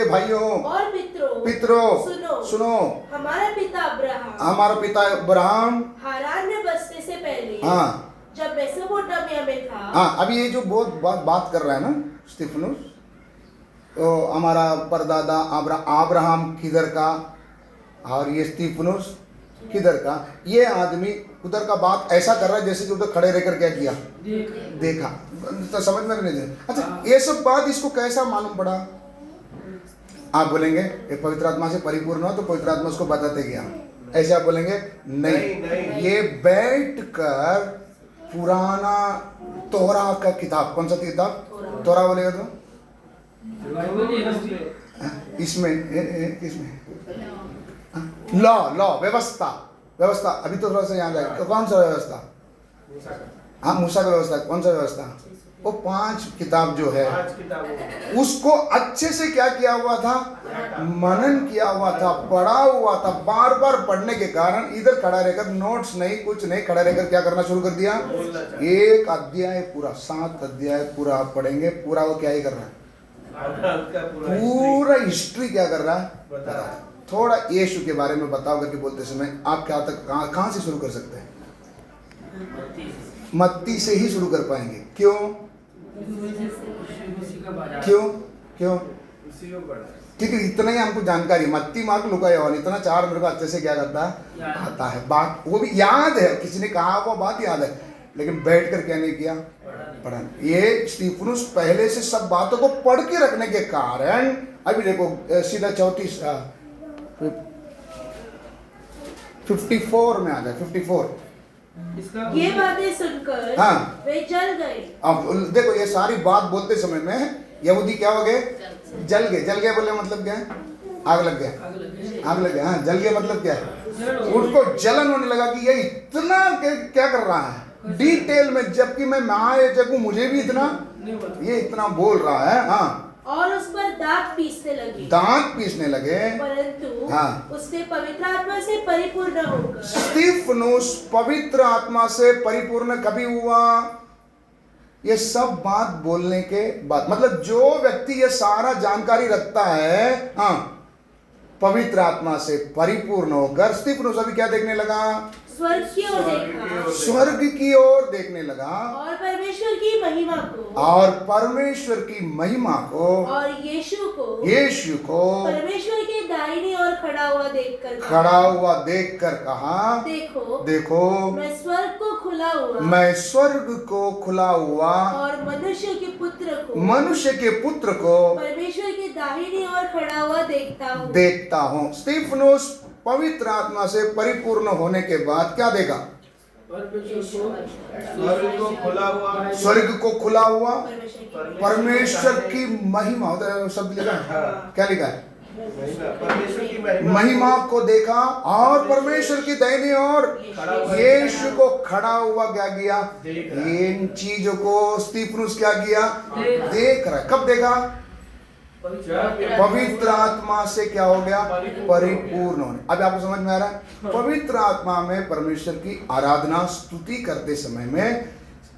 भाइयों और पितरों, सुनो, हमारा पिता अब्राहम हारान में बसने से पहले, जब मेसोपोटामिया में था। अभी ये जो बहुत बात कर रहा है ना स्तिफनुस, तो हमारा परदादा अब्राहम किधर का और ये स्तिफनुस किधर का? ये आदमी उधर का बात ऐसा कर रहा है जैसे कि उधर खड़े रहकर क्या किया? देखा। तो समझ में नहीं दे। अच्छा, ये सब बात इसको कैसा मालूम पड़ा? आप बोलेंगे ये पवित्र आत्मा से परिपूर्ण हो, तो पवित्र आत्मा उसको बताते गया, ऐसे आप बोलेंगे? नहीं। ये बैठ कर पुराना तोरा का किताब, कौन सा किताब? तोरा बोलेगा तो इसमें लॉ व्यवस्था। अभी तो थोड़ा सा याद आए, कौन सा व्यवस्था? मूसा का व्यवस्था। कौन सा व्यवस्था? वो 5 किताब जो है, उसको अच्छे से क्या किया हुआ था? मनन किया हुआ था, पढ़ा हुआ था। बार बार पढ़ने के कारण इधर खड़ा रहकर, नोट्स नहीं, कुछ नहीं, खड़ा रहकर क्या करना शुरू कर दिया? एक अध्याय पूरा, 7 अध्याय पूरा आप पढ़ेंगे, पूरा वो क्या ही कर रहा है? पूरा हिस्ट्री क्या कर रहा है? थोड़ा यीशु के बारे में बताओ करके बोलते समय आप क्या तक कहां से शुरू कर सकते हैं? मत्ती से ही शुरू कर पाएंगे। क्यों? क्योंकि इतना ही हमको जानकारी, मत्ती, मार्क, लूका, यूहन्ना, इतना 4 मेरे को अच्छे से क्या करता है? आता है। बात वो भी याद है, किसी ने कहा वो बात याद है, लेकिन बैठ कर क्या नहीं किया? पढ़ा। ये स्तिफनुस पहले से सब बातों को पढ़ के रखने के कारण, अभी देखो सीधा 54 में आ जाए। 54 ये बातें सुनकर वे जल गए। अब देखो, ये सारी बात बोलते समय में यहूदी क्या हो गए? जल गए बोले मतलब क्या है? आग लग गया। जल गया मतलब क्या है? उनको जलन होने लगा कि ये इतना क्या कर रहा है डिटेल में, जबकि मैं महायाजक हूं, मुझे भी ये इतना बोल रहा है। और उस पर दांत पीसने लगे। परंतु उसने पवित्र आत्मा से परिपूर्ण होकर। स्तिफनुस पवित्र आत्मा से परिपूर्ण कभी हुआ? ये सब बात बोलने के बाद, मतलब जो व्यक्ति ये सारा जानकारी रखता है, पवित्र आत्मा से परिपूर्ण होकर स्तिफनुस अभी क्या देखने लगा? स्वर्ग की ओर देखने लगा और परमेश्वर की महिमा को और यीशु को परमेश्वर के दाहिनी ओर खड़ा हुआ देखकर कहा, देखो मैं स्वर्ग को खुला हुआ और मनुष्य के पुत्र को परमेश्वर के दाहिनी ओर खड़ा हुआ देखता हूँ। स्तिफनुस पवित्र आत्मा से परिपूर्ण होने के बाद क्या देखा? स्वर्ग को खुला हुआ, परमेश्वर की महिमा, शब्द लिखा है, क्या लिखा है? महिमा को देखा और परमेश्वर की दाहिनी ओर यीशु को खड़ा हुआ क्या किया? इन चीजों को स्तिफनुस क्या किया? देख रहा है। कब देखा? पवित्र आत्मा से क्या हो गया? परिपूर्ण होने। अब आपको समझ में आ रहा है? पवित्र आत्मा में परमेश्वर की आराधना स्तुति करते समय में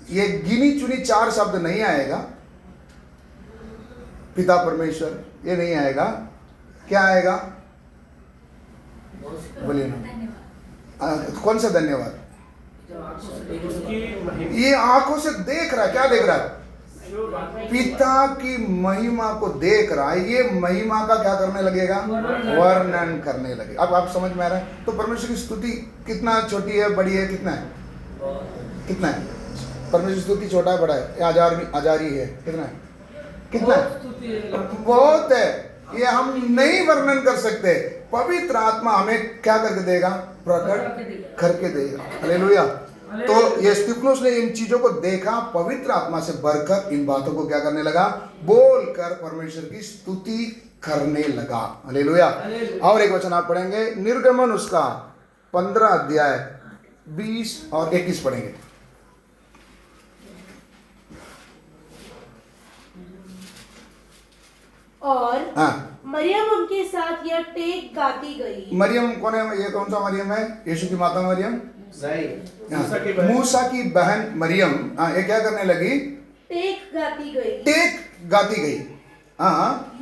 ये गिनी चुनी 4 शब्द नहीं आएगा। पिता परमेश्वर ये नहीं आएगा। क्या आएगा? बोलिए ना। कौन सा धन्यवाद? ये आंखों से देख रहा है। क्या देख रहा है? पिता की महिमा को देख रहा है। ये महिमा का क्या करने लगेगा? वर्णन करने लगे। अब आप समझ में आ रहा है? तो परमेश्वर की स्तुति कितना छोटी है, बड़ी है? कितना है? कितना है? परमेश्वर की स्तुति छोटा है, बड़ा है? आजारी है? कितना है? कितना है? बहुत है। ये हम नहीं वर्णन कर सकते। पवित्र आत्मा हमें क्या करके देगा? प्रकट करके देगा। हालेलुया। तो ये स्तिफनुस ने इन चीजों को देखा, पवित्र आत्मा से भरकर इन बातों को क्या करने लगा? बोलकर परमेश्वर की स्तुति करने लगा। हालेलुया। और एक वचन आप पढ़ेंगे, निर्गमन उसका 15 अध्याय 20 और 21 पढ़ेंगे। और मरियम उनके साथ यह टेक गाती गई। मरियम कौन है? ये कौन सा मरियम है? यीशु की माता मरियम? मूसा की बहन मरियम। ये क्या करने लगी? टेक गाती गई। टेक गाती गई।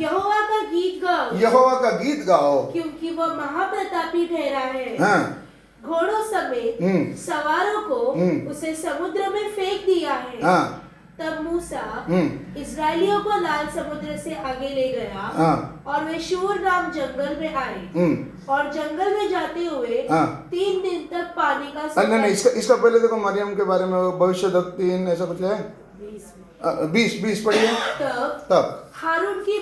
यहोवा का गीत गाओ। यहोवा का गीत गाओ, क्योंकि वह महाप्रतापी ठहरा है। घोड़ों समेत सवारों को उसे समुद्र में फेंक दिया है। तब मूसा इस्राएलियों को लाल समुद्र से आगे ले गया और वे शूर नाम जंगल में आए और जंगल में जाते हुए 3 दिन तक पानी का नहीं, इसका पहले देखो मरियम के बारे में भविष्य 3 ऐसा कुछ है। 20 पढ़िए। तब हारून की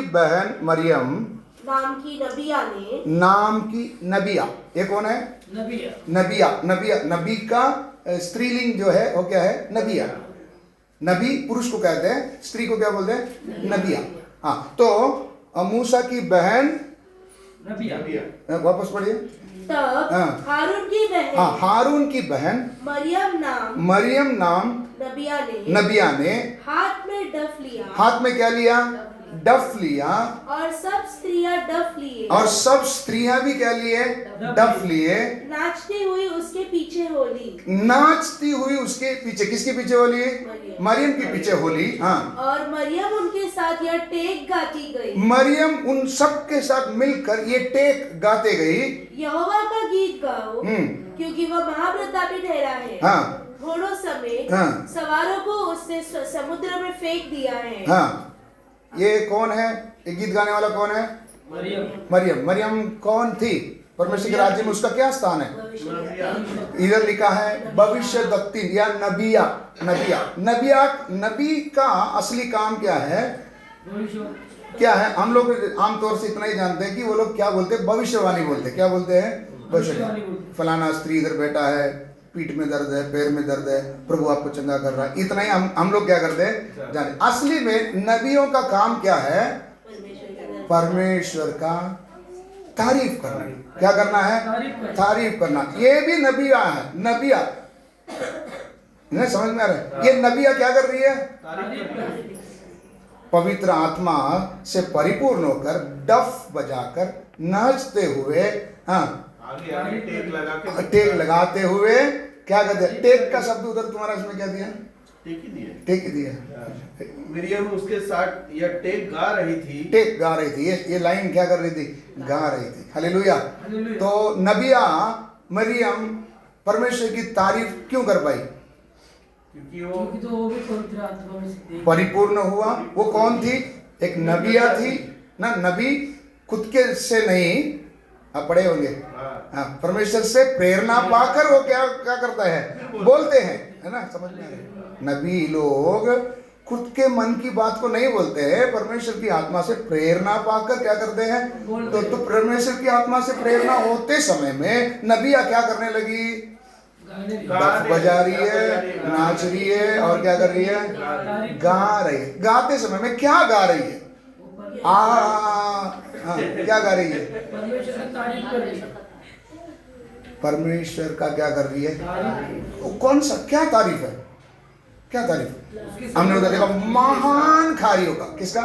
बहन मरियम नाम की नबिया। ये कौन है? नबिया। नबी का स्त्रीलिंग जो है वो क्या है? नबिया। नबी पुरुष को कहते हैं, स्त्री को क्या बोलते हैं? नबिया। तो मूसा की बहन नबिया। वापस पढ़िए। तब हारून की बहन मरियम नाम नबिया ने हाथ में डफ लिया। हाथ में क्या लिया? डफ लिया। और सब स्त्रियां डफ लिए। और सब स्त्रियां भी क्या लिए? डफ लिए। नाचती हुई उसके पीछे होली। नाचती हुई उसके पीछे। किसके पीछे होली? मरियम के पीछे होली। और मरियम उनके साथ यह टेक गाती गई। मरियम उन सब के साथ मिलकर ये टेक गाते गई। यहोवा का गीत गाओ, क्योंकि वह महाप्रतापी ठहरा है। घोड़ों समेत सवारों को उसने समुद्र में फेंक दिया है। ये कौन है? ये गीत गाने वाला कौन है? मरियम कौन थी? परमेश्वर के राज्य में उसका क्या स्थान है? इधर लिखा है भविष्यद्वक्ति या नबिया। नबी का असली काम क्या है? क्या है? हम लोग आमतौर से इतना ही जानते हैं कि वो लोग क्या बोलते हैं? भविष्यवाणी बोलते हैं। क्या बोलते हैं? भविष्यवाणी। फलाना स्त्री इधर बैठा है, पीठ में दर्द है, पैर में दर्द है, प्रभु आपको चंगा कर रहा है। इतना ही हम लोग क्या करते हैं? जाने। असली में नबियों का काम क्या है? परमेश्वर का तारीफ करना। क्या करना है? तारीफ करना। ये भी नबिया है। नबिया नहीं समझ में आ रहा है? ये नबिया क्या कर रही है? पवित्र आत्मा से परिपूर्ण होकर डफ बजाकर नाचते हुए टेक लगाते हुए क्या कहते हैं? टेक का शब्द उधर तुम्हारा इसमें क्या दिया? टेक ही दिया। मरियम उसके साथ यह टेक गा रही थी। ये लाइन क्या कर रही थी? गा रही थी। हालेलुया। तो नबिया मरियम परमेश्वर की तारीफ क्यों कर पाई? क्योंकि वो भी पवित्र आत्मा में परिपूर्ण हुआ। वो कौन थी? एक नबिया थी ना। नबी खुद के से नहीं, आप पढ़े होंगे, परमेश्वर से प्रेरणा पाकर वो क्या करता है? बोलते हैं, है ना? समझ में आ रहा है? नबी लोग खुद के मन की बात को नहीं बोलते हैं, परमेश्वर की आत्मा से प्रेरणा पाकर क्या करते हैं? तो परमेश्वर की आत्मा से प्रेरणा होते समय में नबिया क्या करने लगी? डफ बजा रही है, नाच रही है और क्या कर रही है? गा रही है। गाते समय में क्या गा रही है? क्या गा रही है? परमेश्वर का क्या कर रही है? कौन सा क्या तारीफ है? क्या तारीफ? हमने उधर देखा महान कार्यों का, किसका?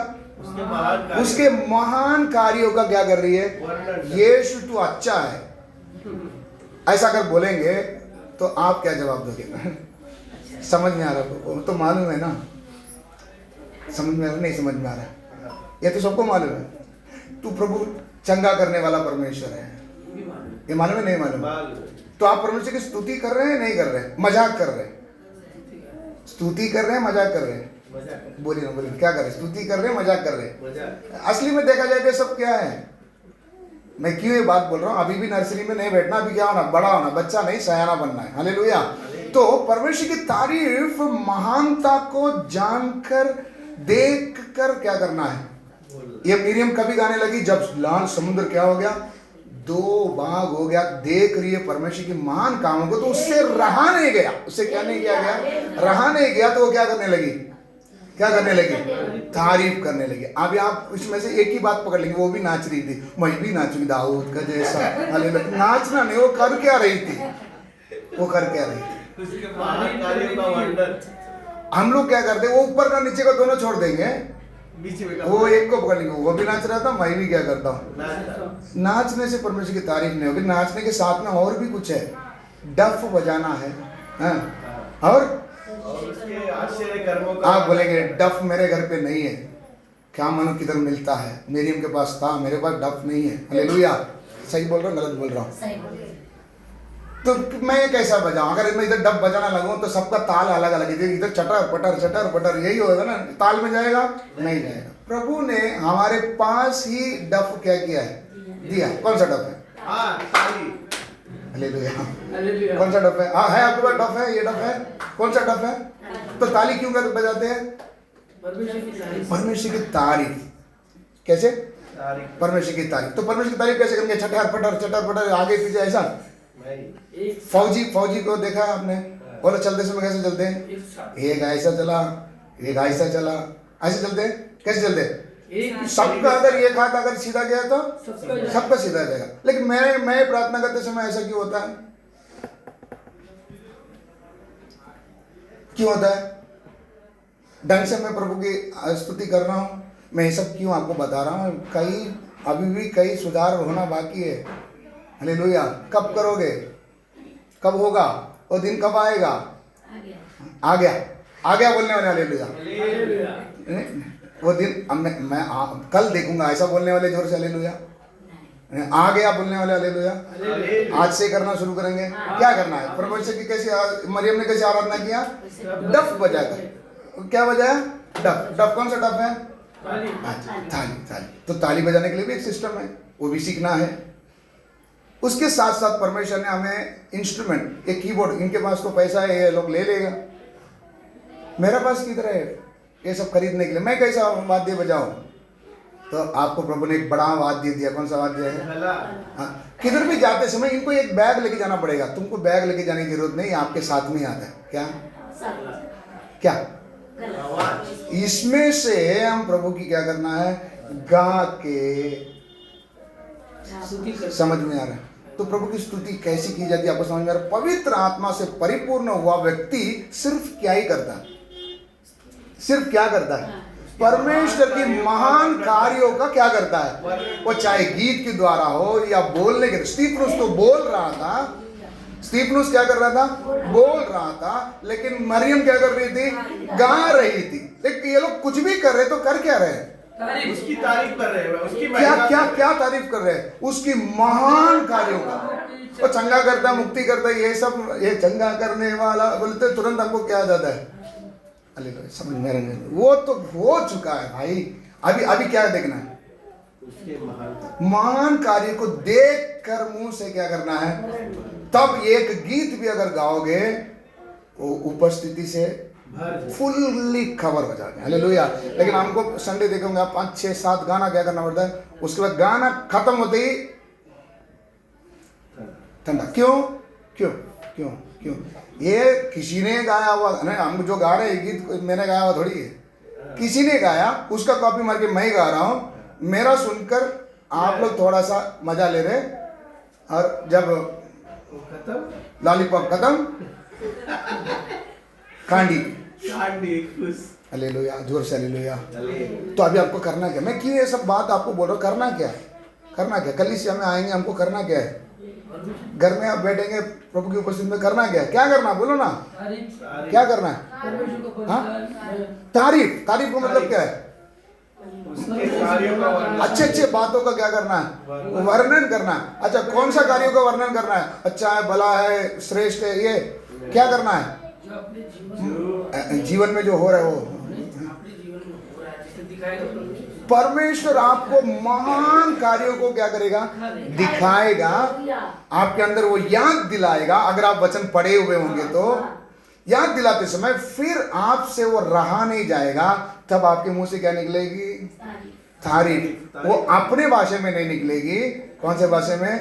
उसके महान कार्यों का क्या कर रही है? यीशु तू अच्छा है, ऐसा अगर बोलेंगे तो आप क्या जवाब दोगे? समझ में आ रहा? तो मालूम है ना, समझ में आ रहा? नहीं समझ में आ रहा, ये तो सबको मालूम है। तू प्रभु चंगा करने वाला परमेश्वर है, ये मालूम है? नहीं मालूम? तो आप परमेश्वर की स्तुति कर रहे हैं? नहीं कर रहे हैं? मजाक कर रहे हैं? स्तुति कर रहे हैं, मजाक कर रहे हैं? बोलिए ना, बोलिए क्या कर रहे हैं? स्तुति कर रहे हैं, मजाक कर रहे हैं? असली में देखा जाए तो सब क्या है? मैं क्यों ये बात बोल रहा हूँ? अभी भी नर्सरी में नहीं बैठना, अभी क्या होना? बड़ा होना, बच्चा नहीं सयाना बनना है। हालेलुया। तो परमेश्वर की तारीफ महानता को जानकर देख कर क्या करना है? ये मिरियम कभी गाने लगी जब लाल समुद्र क्या हो गया? दो भाग हो गया। देख रही है परमेश्वर की महान कामों को, तो उससे रहा नहीं गया। उससे क्या नहीं किया गया? रहा नहीं गया। तो वो क्या करने लगी? क्या करने लगी? तारीफ करने लगी। अभी आप इसमें से एक ही बात पकड़ लेंगे, वो भी नाच रही थी, मैं भी नाचूंगी दाऊद का जैसा। नाचना नहीं, वो कर क्या रही थी? वो कर क्या रही थी? हम लोग क्या करते? वो ऊपर का नीचे का दोनों छोड़ देंगे, वो एक को पकड़ लेंगे, वो भी नाच रहा था, मैं भी क्या करता हूँ? नाचने से परमेश्वर की तारीफ नहीं होगी। नाचने के साथ में और भी कुछ है, डफ बजाना है, और आप बोलेंगे डफ मेरे घर पे नहीं है, क्या मालूम किधर मिलता है? मेरियम के पास था, मेरे पास डफ नहीं है। हालेलुया। सही बोल रहा हूँ गलत बोल रहा हूँ? तो मैं कैसा बजाऊं? अगर मैं इधर डफ बजाना लगूं तो सबका ताल अलग अलग है, इधर चटर पटर यही होगा ना, ताल में जाएगा? नहीं जाएगा। प्रभु ने हमारे पास ही डफ क्या किया है? दिया। कौन सा डफ है? हालेलुया। कौन सा डफ है? हाँ है, आपके पास डफ है, ये डफ है। कौन सा डफ है? तो ताली क्यों कर बजाते हैं? परमेश्वर की तारीफ। कैसे? परमेश्वर की तारीफ। तो परमेश्वर की तारीफ कैसे करेंगे? चटर पटर आगे पीछे ऐसा? फौजी को देखा है आपने? बोलो चलते समय कैसे चलते हैं? एक ऐसा चला, एक ऐसा चला, ऐसे चलते हैं। कैसे चलते हैं? सबका अगर एक हाथ अगर सीधा गया तो सबका सीधा जाएगा। लेकिन मैं प्रार्थना करते समय ऐसा क्यों होता है? क्यों होता है? ढंग से मैं प्रभु की स्तुति कर रहा हूं, मैं ये सब क्यों आपको बता रहा हूं? अभी भी कई सुधार होना बाकी है। हालेलुया। कब करोगे? कब होगा? वो दिन कब आएगा? आ गया बोलने वाले। हालेलुया। वो दिन मैं कल देखूंगा ऐसा बोलने वाले जोर से। हालेलुया। आ गया बोलने वाले। हालेलुया। आज से करना शुरू करेंगे। क्या करना है? परमेश्वर की कैसे, मरियम ने कैसे आराधना किया? डफ बजाकर। क्या बजाया? डफ। कौन सा डफ है? ताली। तो ताली बजाने के लिए भी एक सिस्टम है, वो भी सीखना है। उसके साथ साथ परमेश्वर ने हमें इंस्ट्रूमेंट, एक कीबोर्ड, इनके पास तो पैसा है, ये लोग ले लेगा, मेरे पास किधर है ये सब खरीदने के लिए? मैं कैसा वाद्य बजाऊं? तो आपको प्रभु ने एक बड़ा वाद्य दिया। कौन सा वाद्य है? हाँ। किधर भी जाते समय इनको एक बैग लेके जाना पड़ेगा। तुमको बैग लेके जाने की जरूरत नहीं, आपके साथ में आता है। क्या इसमें से हम प्रभु की क्या करना है? गा के। समझ में आ रहा है? तो प्रभु की स्तुति कैसी की जाती है आपको समझ में आ रहा है? पवित्र आत्मा से परिपूर्ण हुआ व्यक्ति सिर्फ क्या ही करता है? सिर्फ क्या करता है? परमेश्वर की महान कार्यों का क्या करता है? वो चाहे गीत के द्वारा हो या बोलने के। स्तीफनुस तो बोल रहा था, स्तीफनुस क्या कर रहा था? बोल रहा था। लेकिन मरियम क्या कर रही थी? गा रही थी। लेकिन ये लोग कुछ भी कर रहे तो कर क्या रहे? उसकी तारीफ कर रहे हैं। उसकी क्या तारीफ कर रहे हैं? उसकी महान कार्यों का। वो चंगा करता, मुक्ति करता, ये सब, ये चंगा करने वाला बोलते तुरंत हमको क्या आ जाता है? समझ में? वो तो हो चुका है भाई। अभी क्या देखना है? उसके महान कार्य को देख कर मुंह से क्या करना है? तब एक गीत भी अगर गाओगे वो उपस्थिति से फुल्ली खबर हो जाएगा। हालेलुया। लेकिन हमको संडे देखोगे आप 5, 6, 7 गाना क्या करना पड़ता है? उसके बाद गाना खत्म होते ही ठंडा। क्यों? ये किसी ने गाया हुआ नहीं, हम जो गा रहे हैं गीत मैंने गाया हुआ थोड़ी है, किसी ने गाया, उसका कॉपी मार के मैं ही गा रहा हूं। मेरा सुनकर आप लोग थोड़ा सा मजा ले रहे, और जब लॉलीपॉप खत्म, कांडी हालेलुया, जोर से हालेलुया। तो अभी आपको करना क्या, मैं क्यों ये सब बात आपको बोल रहा हूँ, करना क्या है, करना क्या, कलीसिया में आएंगे हमको करना क्या है, घर में आप बैठेंगे प्रभु की उपस्थिति में करना क्या है, क्या करना बोलो ना, क्या करना है, हाँ तारीफ, तारीफ का मतलब क्या है, अच्छे अच्छे बातों का क्या करना है, वर्णन करना है। अच्छा कौन सा कार्यों का वर्णन करना है, अच्छा है, भला है, श्रेष्ठ है, ये क्या करना है, जीवन में जो हो रहा है वो। परमेश्वर आपको महान कार्यों को क्या करेगा, दिखाएगा, आपके अंदर वो याद दिलाएगा। अगर आप वचन पढ़े हुए होंगे तो याद दिलाते समय फिर आपसे वो रहा नहीं जाएगा, तब आपके मुंह से क्या निकलेगी, तारीफ। वो अपने भाषा में नहीं निकलेगी, कौन से भाषा में,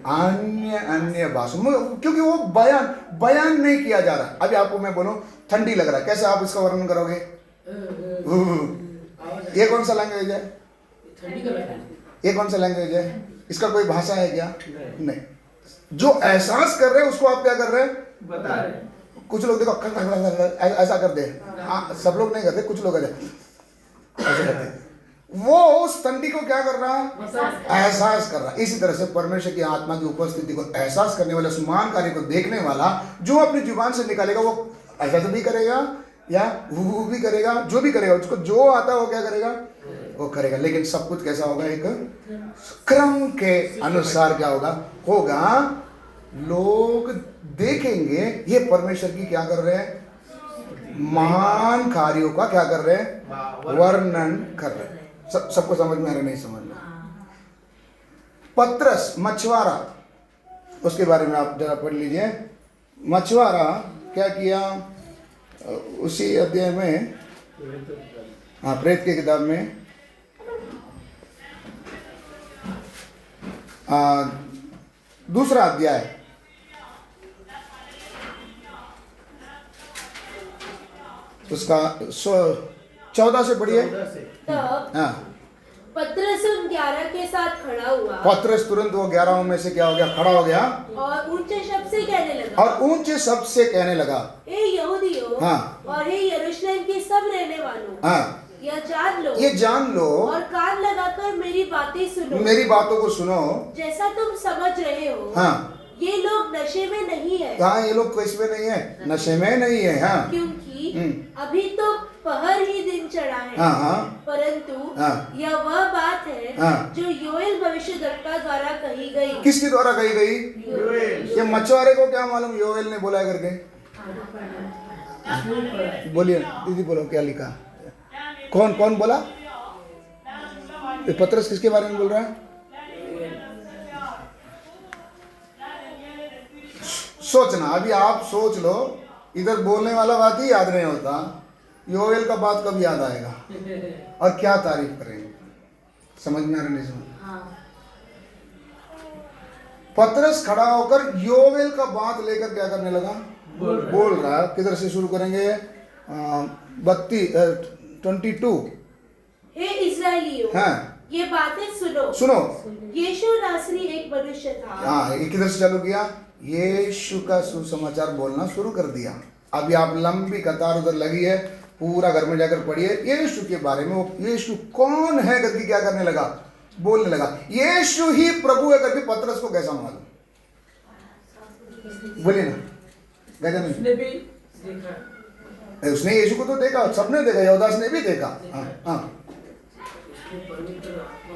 अन्य भाषा, क्योंकि वो बयान नहीं किया जा रहा। अभी आपको मैं बोलूं ठंडी लग रहा है, कैसे आप इसका वर्णन करोगे, ये कौन सा लैंग्वेज है, ये कौन सा लैंग्वेज है, इसका कोई भाषा है क्या, नहीं। जो एहसास कर रहे हैं उसको आप क्या कर रहे हैं, बता रहे। कुछ लोग देखो ऐसा कर दे, सब लोग नहीं करते, कुछ लोग ऐसा करते, वो उस ठंडी को क्या कर रहा है, एहसास कर रहा है। इसी तरह से परमेश्वर की आत्मा की उपस्थिति को एहसास करने वाला, उस महान कार्य को देखने वाला, जो अपनी जुबान से निकालेगा वो ऐसा तो भी करेगा या वो भी करेगा, जो भी करेगा उसको जो आता है वो क्या करेगा, वो करेगा। लेकिन सब कुछ कैसा होगा, एक क्रम के अनुसार क्या होगा, लोग देखेंगे ये परमेश्वर की क्या कर रहे हैं, महान कार्यों का क्या कर रहे हैं, वर्णन कर रहे हैं। सबको समझ में आ रहा, नहीं समझ में। पत्रस मछुआरा, उसके बारे में आप जरा पढ़ लीजिए। मछुआरा क्या किया, उसी अध्याय में, हाँ प्रेत की किताब में दूसरा अध्याय, उसका 14 से पढ़िए। हाँ, पतरस उन 11 के साथ खड़ा हुआ। पतरस तुरंत वो 11 में से क्या हो गया, खड़ा हो गया और ऊंचे शब्द से कहने लगा, और ऊंचे शब्द से कहने लगा, हे यहूदियों, हाँ, और हे यरूशलेम के सब रहने वालों, हाँ, यह जान लो, ये जान लो, और कान लगाकर मेरी बातें सुनो, मेरी बातों को सुनो, जैसा तुम समझ रहे हो, हाँ, ये लोग नशे में नहीं है। हाँ, ये लोग किस में नहीं है, नशे में नहीं है, हाँ, क्योंकि अभी तो पहर ही दिन चढ़ा है, हाँ, हाँ, परंतु हाँ, यह वह बात है, हाँ, जो योएल भविष्यद्वक्ता द्वारा कही गई। किसके द्वारा कही गई, ये मछुआरे को क्या मालूम योएल ने बोला करके, बोलिए दीदी, बोलो क्या लिखा, कौन कौन बोला, पतरस किसके बारे में बोल रहा है, सोचना, अभी आप सोच लो, इधर बोलने वाला बात ही याद नहीं होता, योएल का बात कब याद आएगा, और क्या तारीफ करेंगे, समझ में आ रहा, नहीं समझ। पतरस खड़ा होकर योएल का बात लेकर क्या करने लगा, बोल रहा है। किधर से शुरू करेंगे, 22। हे इस्राएलियों, हाँ, ये बातें सुनो, सुनो, यीशु नासरी एक मनुष्य था। हाँ, ये किधर से चालू किया, यीशु का सुसमाचार बोलना शुरू कर दिया। अभी आप लंबी कतार उधर लगी है, पूरा घर में जाकर पढ़िए यीशु के बारे में, वो यीशु कौन है करके क्या करने लगा, बोलने लगा। यीशु ही प्रभु है करके पतरस को कैसा मालूम, बोलिए ना, गजब नहीं, उसने यीशु को तो देखा, सबने देखा, यहूदास ने भी देखा, हाँ, हाँ,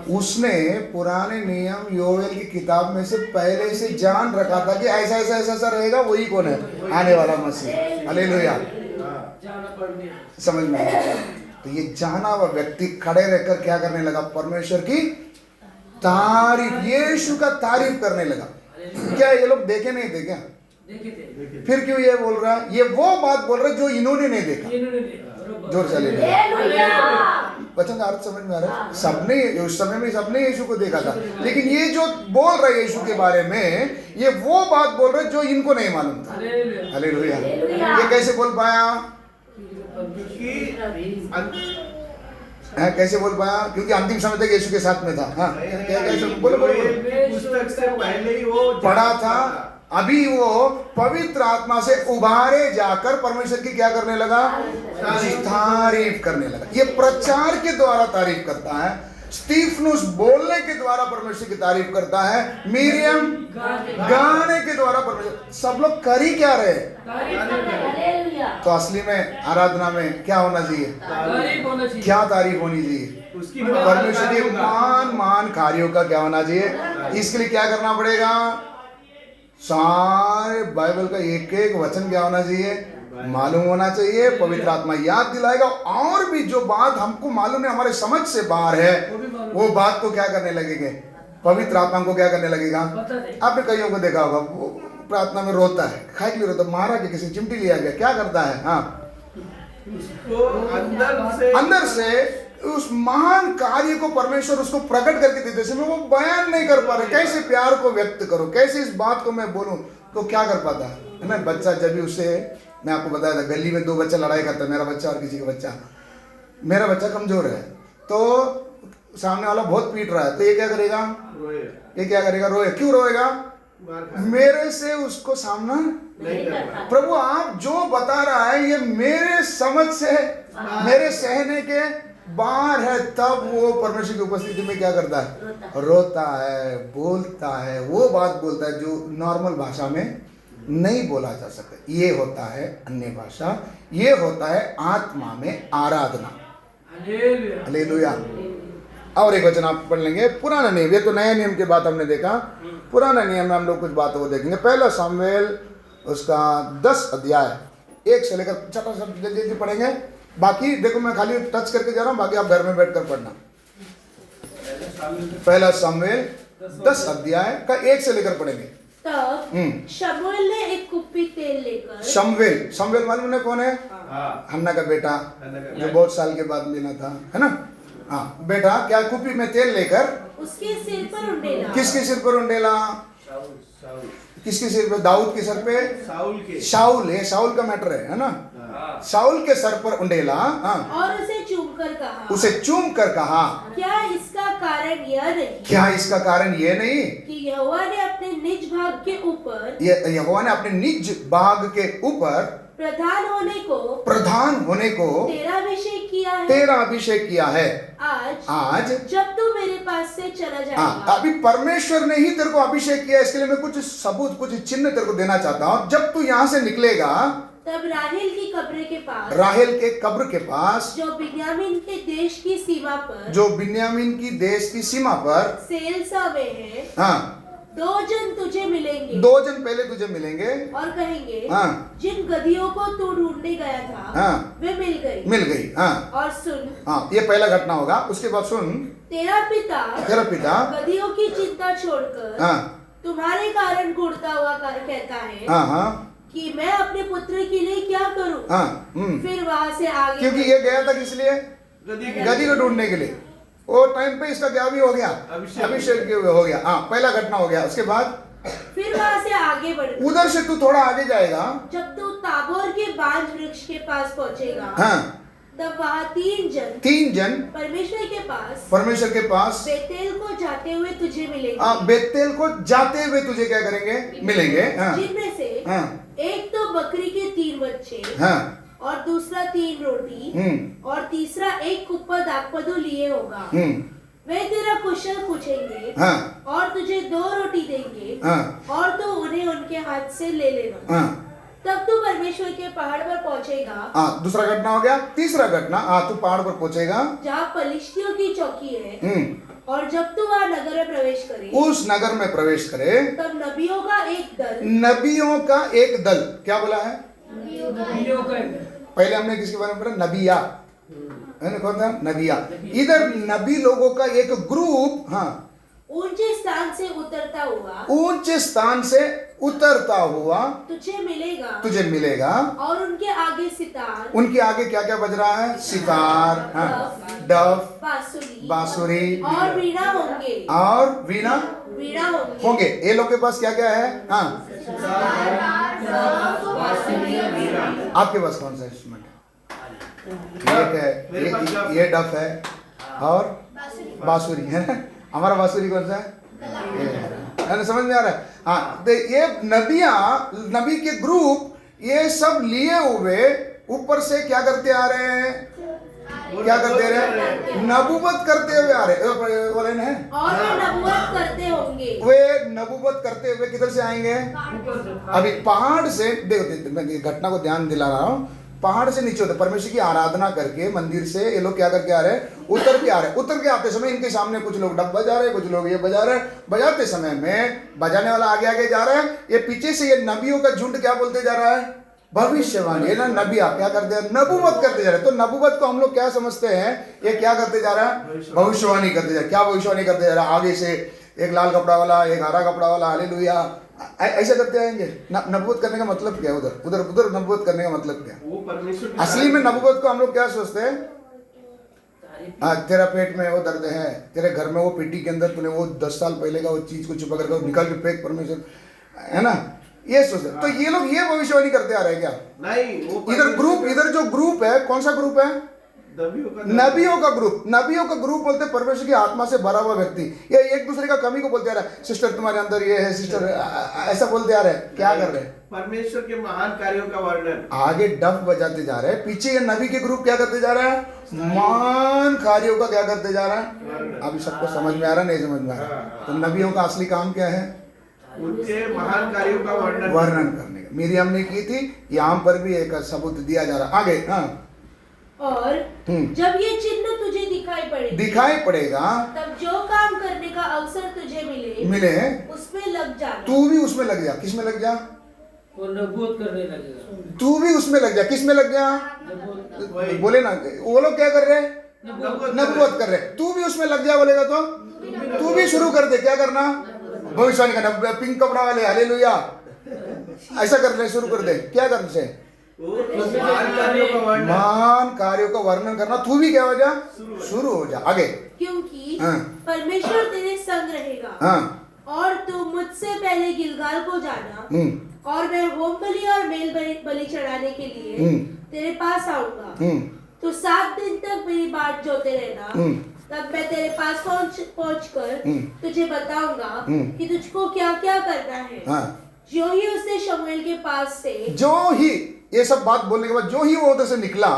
उसने पुराने नियम योएल की किताब में से पहले से जान रखा था कि ऐसा ऐसा ऐसा ऐसा रहेगा, वही कौन है, आने वाला मसीह, हालेलुया, समझ में आया। तो ये जाना हुआ व्यक्ति खड़े रहकर क्या करने लगा, परमेश्वर की तारीफ, यीशु का तारीफ करने लगा। क्या ये लोग देखे नहीं थे क्या, फिर क्यों ये बोल रहा है, ये वो बात बोल रहा है जो इन्होंने नहीं देखा, जोर से वचन का अर्थ समझ में आ रहा है। सबने उस समय में सबने यीशु को देखा था, लेकिन ये जो बोल रहा है यीशु के बारे में, ये वो बात बोल रहा है जो इनको नहीं मालूम था। हालेलुया। ये कैसे बोल पाया, कैसे बोल पाया, क्योंकि अंतिम समय तक यीशु के साथ में था। हाँ, क्या कैसे बोलो, पुस्तक से पहले ही वो पढ़ा था, अभी वो पवित्र आत्मा से उभारे जाकर परमेश्वर की क्या करने लगा? तारीफ करने लगा। ये प्रचार के द्वारा तारीफ करता है, स्टीफनुस बोलने के द्वारा परमेश्वर की तारीफ करता है, मिरियम गाने के द्वारा परमेश्वर, सब लोग कर ही क्या रहे? तो असली में आराधना में क्या होना चाहिए? क्या तारीफ होनी चाहिए? परमेश्वर के महान कार्यों का क्या होना चाहिए? इसके लिए क्या करना पड़ेगा? सारे बाइबल का एक एक वचन क्या होना चाहिए? मालूम होना चाहिए। पवित्र आत्मा याद दिलाएगा, और भी जो बात हमको मालूम है, हमारे समझ से बाहर है, वो बात को क्या करने लगेंगे? पवित्र आत्मा को क्या करने लगेगा? आपने कईयों को देखा होगा, वो प्रार्थना में रोता है, खाए के लिए रोता, मारा कि किसी चिमटी लिया गया, क्या करता है? हाँ, अंदर से उस महान कार्य को परमेश्वर उसको प्रकट करके देते समय वो बयान नहीं कर पा रहे, कैसे प्यार को व्यक्त करो, कैसे इस बात को मैं बोलूं, तो क्या कर पाता है ना? बच्चा जब भी उसे, मैं आपको बताया था, गली में 2 बच्चा लड़ाई करता है, मेरा बच्चा और किसी का बच्चा। मेरा बच्चा कमजोर है, तो सामने वाला बहुत पीट रहा है, तो ये क्या करेगा? ये क्या करेगा? रोए। क्यों रोएगा? मेरे से उसको सामना नहीं कर। प्रभु आप जो बता रहा है ये मेरे समझ से, मेरे सहने के बाहर है, तब वो परमेश्वर की उपस्थिति में क्या करता है? रोता है, बोलता है, वो बात बोलता है जो नॉर्मल भाषा में नहीं बोला जा सकता। ये होता है अन्य भाषा, ये होता है आत्मा में आराधना। हालेलुया। और एक वचन आप पढ़ लेंगे, पुराना नियम, ये तो नया नियम के बाद हमने देखा, पुराना नियम में हम लोग कुछ बातों को देखेंगे। पहला शमूएल उसका 10 अध्याय 1 से लेकर छोटा सा जल्दी पढ़ेंगे, बाकी देखो मैं खाली टच करके जा रहा हूँ, बाकी आप घर में बैठकर पढ़ना। पहला शमूएल 10 अध्याय का 1 से लेकर पढ़ेंगे। तब शमूएल ने एक कुप्पी तेल लेकर, शमूएल मालूम है कौन है? हन्ना का बेटा, जो बहुत साल के बाद मिला था, है ना? हाँ, बेटा क्या कुप्पी में तेल लेकर उसके सिर पर उंडेला। किसके सिर पर उंडेला? किसके सिर पे? दाऊद के सर पे? शाऊल है, शाऊल का मैटर है ना? शाऊल के सर पर उंडेला। और उसे चूम कर कहा, क्या इसका कारण यह नहीं? क्या इसका कारण यह नहीं कि यहोवा ने अपने निज भाग के ऊपर, यहोवा ने अपने निज भाग के ऊपर प्रधान होने को तेरा अभिषेक किया है। आज जब तू मेरे पास से चला जाएगा। अभी परमेश्वर ने ही तेरे को अभिषेक किया, इसके लिए मैं कुछ सबूत, कुछ चिन्ह तेरे को देना चाहता हूँ। जब तू यहाँ से निकलेगा, तब राहेल की कब्र के पास, जो बिन्यामीन के देश की सीमा पर, जो बिन्यामीन की देश की सीमा पर सेल्सा में है, हाँ, 2 जन तुझे मिलेंगे, 2 जन पहले तुझे मिलेंगे और कहेंगे, हाँ, जिन गधियों को तू ढूंढने गया था, हाँ, वे मिल गई, हाँ, और सुन, हाँ, ये पहला घटना होगा। उसके बाद सुन, तेरा पिता गधियों की चिंता छोड़कर, हाँ, तुम्हारे कारण घुड़ता हुआ कहता है, हाँ, हाँ, कि मैं अपने पुत्र के लिए क्या करूं? हाँ, फिर वहां से आगे, क्योंकि ये गया था किस लिए? गधी को ढूंढने के लिए। वो टाइम पे इसका क्या भी हो गया? अभिषेक हो गया। हाँ, पहला घटना हो गया। उसके बाद फिर वहां से आगे बढ़, उधर से तू थोड़ा आगे जाएगा, जब तू ताबोर के बांज वृक्ष के पास पहुंचेगा, हाँ, तब वहाँ 3 जन परमेश्वर के पास बेतेल को जाते हुए तुझे मिलेंगे। बेतेल को जाते हुए तुझे क्या करेंगे? मिलेंगे। हाँ, जिनमें से, हाँ, एक तो बकरी के 3 बच्चे, हाँ, और दूसरा 3 रोटी, और तीसरा एक कुप्पा दाखमधु लिए होगा। वे तेरा कुशल पूछेंगे, हाँ, और तुझे 2 रोटी देंगे, हाँ, और तू उन्हें उनके हाथ से ले लेना। हाँ, तब तू परमेश्वर के पहाड़ पर पहुंचेगा। हाँ, दूसरा घटना हो गया। तीसरा घटना, हाँ, तू पहाड़ पर पहुंचेगा जहाँ पलिश्तियों की चौकी है, और जब तू वहाँ नगर में प्रवेश करे, उस नगर में प्रवेश करे, तब नबियों का एक दल, क्या बोला है? पहले हमने किसके बारे में पढ़ा? नबिया, है ना? कौन था? नबिया। इधर नबी लोगों का एक ग्रुप, हाँ, ऊंचे स्थान से उतरता हुआ तुझे मिलेगा, और उनके आगे सितार, उनके आगे क्या क्या बज रहा है? सितार, हाँ, डफ, बांसुरी और वीणा होंगे। ये लोग के पास क्या क्या है? हाँ, आपके पास कौन सा इंस्ट्रूमेंट है? ये डफ है और बांसुरी है। हमारा बांसुरी कौन सा है? है ना, समझ में आ रहा है? हाँ, तो ये नबी के ग्रुप ये सब लिए हुए ऊपर से क्या करते आ रहे हैं, क्या करते रहे, नबूवत करते हुए आ रहे बोले ना, और वे नबूवत करते होंगे। वे नबूवत करते हुए किधर से आएंगे? अभी पहाड़ से देखो, मैं घटना को ध्यान दिला रहा हूँ। पहाड़ से नीचे होते परमेश्वर की आराधना करके मंदिर से ये लोग क्या करके आ रहे हैं, उतर के आ रहे हैं। उतर के आते समय इनके सामने कुछ लोग डब बजा रहे हैं, कुछ लोग ये बजा रहे हैं। बजाते समय में बजाने वाला आगे आगे जा रहा है, ये पीछे से ये नबियों का झुंड क्या बोलते जा रहा है, भविष्यवाणी। ये ना नबिया क्या करते हैं, नबूवत करते जा रहे हैं। तो नबूवत को हम लोग क्या समझते हैं, ये क्या करते जा रहा है, भविष्यवाणी करते जा रहा है। क्या भविष्यवाणी करते जा रहा है, आगे से एक लाल कपड़ा वाला, एक हरा कपड़ा वाला, हालेलुया, ऐसे करते आएंगे। नबूवत करने का मतलब क्या है, उधर नबूवत करने का मतलब क्या है? वो परमेश्वर असली में नबूवत को हम लोग क्या सोचते हैं, तेरा पेट में वो दर्द है, तेरे घर में वो पेटी के अंदर तूने वो 10 साल पहले का वो चीज को छुपा करके निकाल के फेंक, परमेश्वर, है ना, ये सोचते। तो ये लोग ये भविष्यवाणी करते आ रहे हैं क्या? नहीं, वो इधर जो ग्रुप है, कौन सा ग्रुप है, नबियों का ग्रुप बोलते परमेश्वर की आत्मा से भरा हुआ व्यक्ति। ये एक दूसरे का कमी को बोलते आ रहा है, सिस्टर तुम्हारे अंदर ये है, सिस्टर ऐसा बोलते आ रहे हैं। क्या कर रहे हैं, परमेश्वर के महान कार्यों का वर्णन। आगे डफ बजाते जा रहे हैं, पीछे ये नबी के ग्रुप क्या करते जा रहा है, महान कार्यों का क्या करते जा रहा है। अभी सबको समझ में आ रहा, नहीं समझ में आ रहा? तो नबियों का असली काम क्या है, उनके महान कार्यों का वर्णन करने का। मिरियम ने की थी, यहाँ पर भी एक सबूत दिया जा रहा। आगे, हाँ, और जब ये चिन्ह तुझे दिखाई पड़ेगा, तब जो काम करने का अवसर तुझे मिले उसमें लग जा। तू भी उसमें लग जा। किस में लग जा, वो नबूवत करने लगेगा। तू भी उसमें लग जा। किस में लग जा, बोले ना, वो लोग क्या कर रहे हैं, नबूवत कर रहे हैं, तू भी उसमें लग जा। बोलेगा तो तू भी शुरू कर दे, क्या करना, भविष्यवाणी करना। पिंक कपड़ा वाले, हालेलुया, ऐसा करने शुरू कर दे। क्या करने से, महान कार्यों का वर्णन करना। तू भी क्या हो जा, शुरू हो जा। आगे, क्योंकि परमेश्वर तेरे संग रहेगा, और तू मुझसे पहले गिलगाल को जाना, और मैं होम बलि और मेल बलि चढ़ाने के लिए तेरे पास आऊंगा। तो 7 दिन तक मेरी बाट जोते रहना, तब मैं तेरे पास पहुंचकर तुझे बताऊंगा कि तुझको क्या क्या करना है। जो ही उसने शमूएल के पास से, जो ही ये सब बात बोलने के बाद जो ही वो उधर से निकला,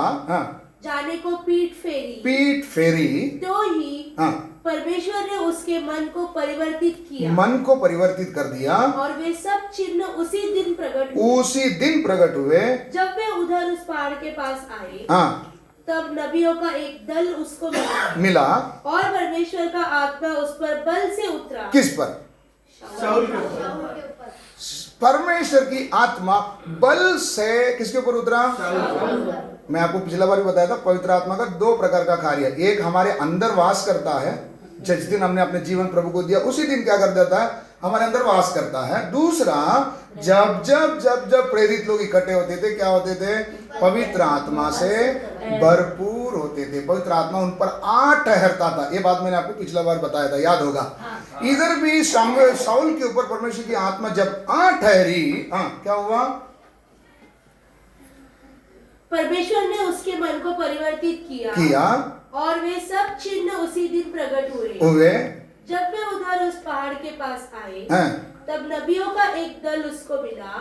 जाने को पीठ फेरी, तो ही परमेश्वर ने उसके मन को परिवर्तित कर दिया, और वे सब चिन्ह उसी दिन प्रकट हुए जब वे उधर उस पहाड़ के पास आए। तब नबियों का एक दल उसको मिला, और परमेश्वर का आत्मा उस पर बल से उतरा। किस पर, शाऊल के ऊपर। परमेश्वर की आत्मा बल से किसके ऊपर उतरा? मैं आपको पिछला बार भी बताया था, पवित्र आत्मा का 2 प्रकार का कार्य। एक हमारे अंदर वास करता है, जिस दिन हमने अपने जीवन प्रभु को दिया उसी दिन क्या कर देता है, हमारे अंदर वास करता है। दूसरा, जब जब जब जब प्रेरित लोग इकट्ठे होते थे, क्या होते थे, पवित्र आत्मा से भरपूर होते थे। पवित्र आत्मा उन पर आ ठहरता था। ये बात मैंने आपको पिछला बार बताया था, याद होगा। इधर भी शाऊल के ऊपर परमेश्वर की आत्मा जब आ ठहरी, क्या हुआ, परमेश्वर ने उसके मन को परिवर्तित किया, और वे सब चिन्ह उसी दिन प्रकट हुए जब वे उधर उस पहाड़ के पास आए। तब नबियों का एक दल उसको मिला,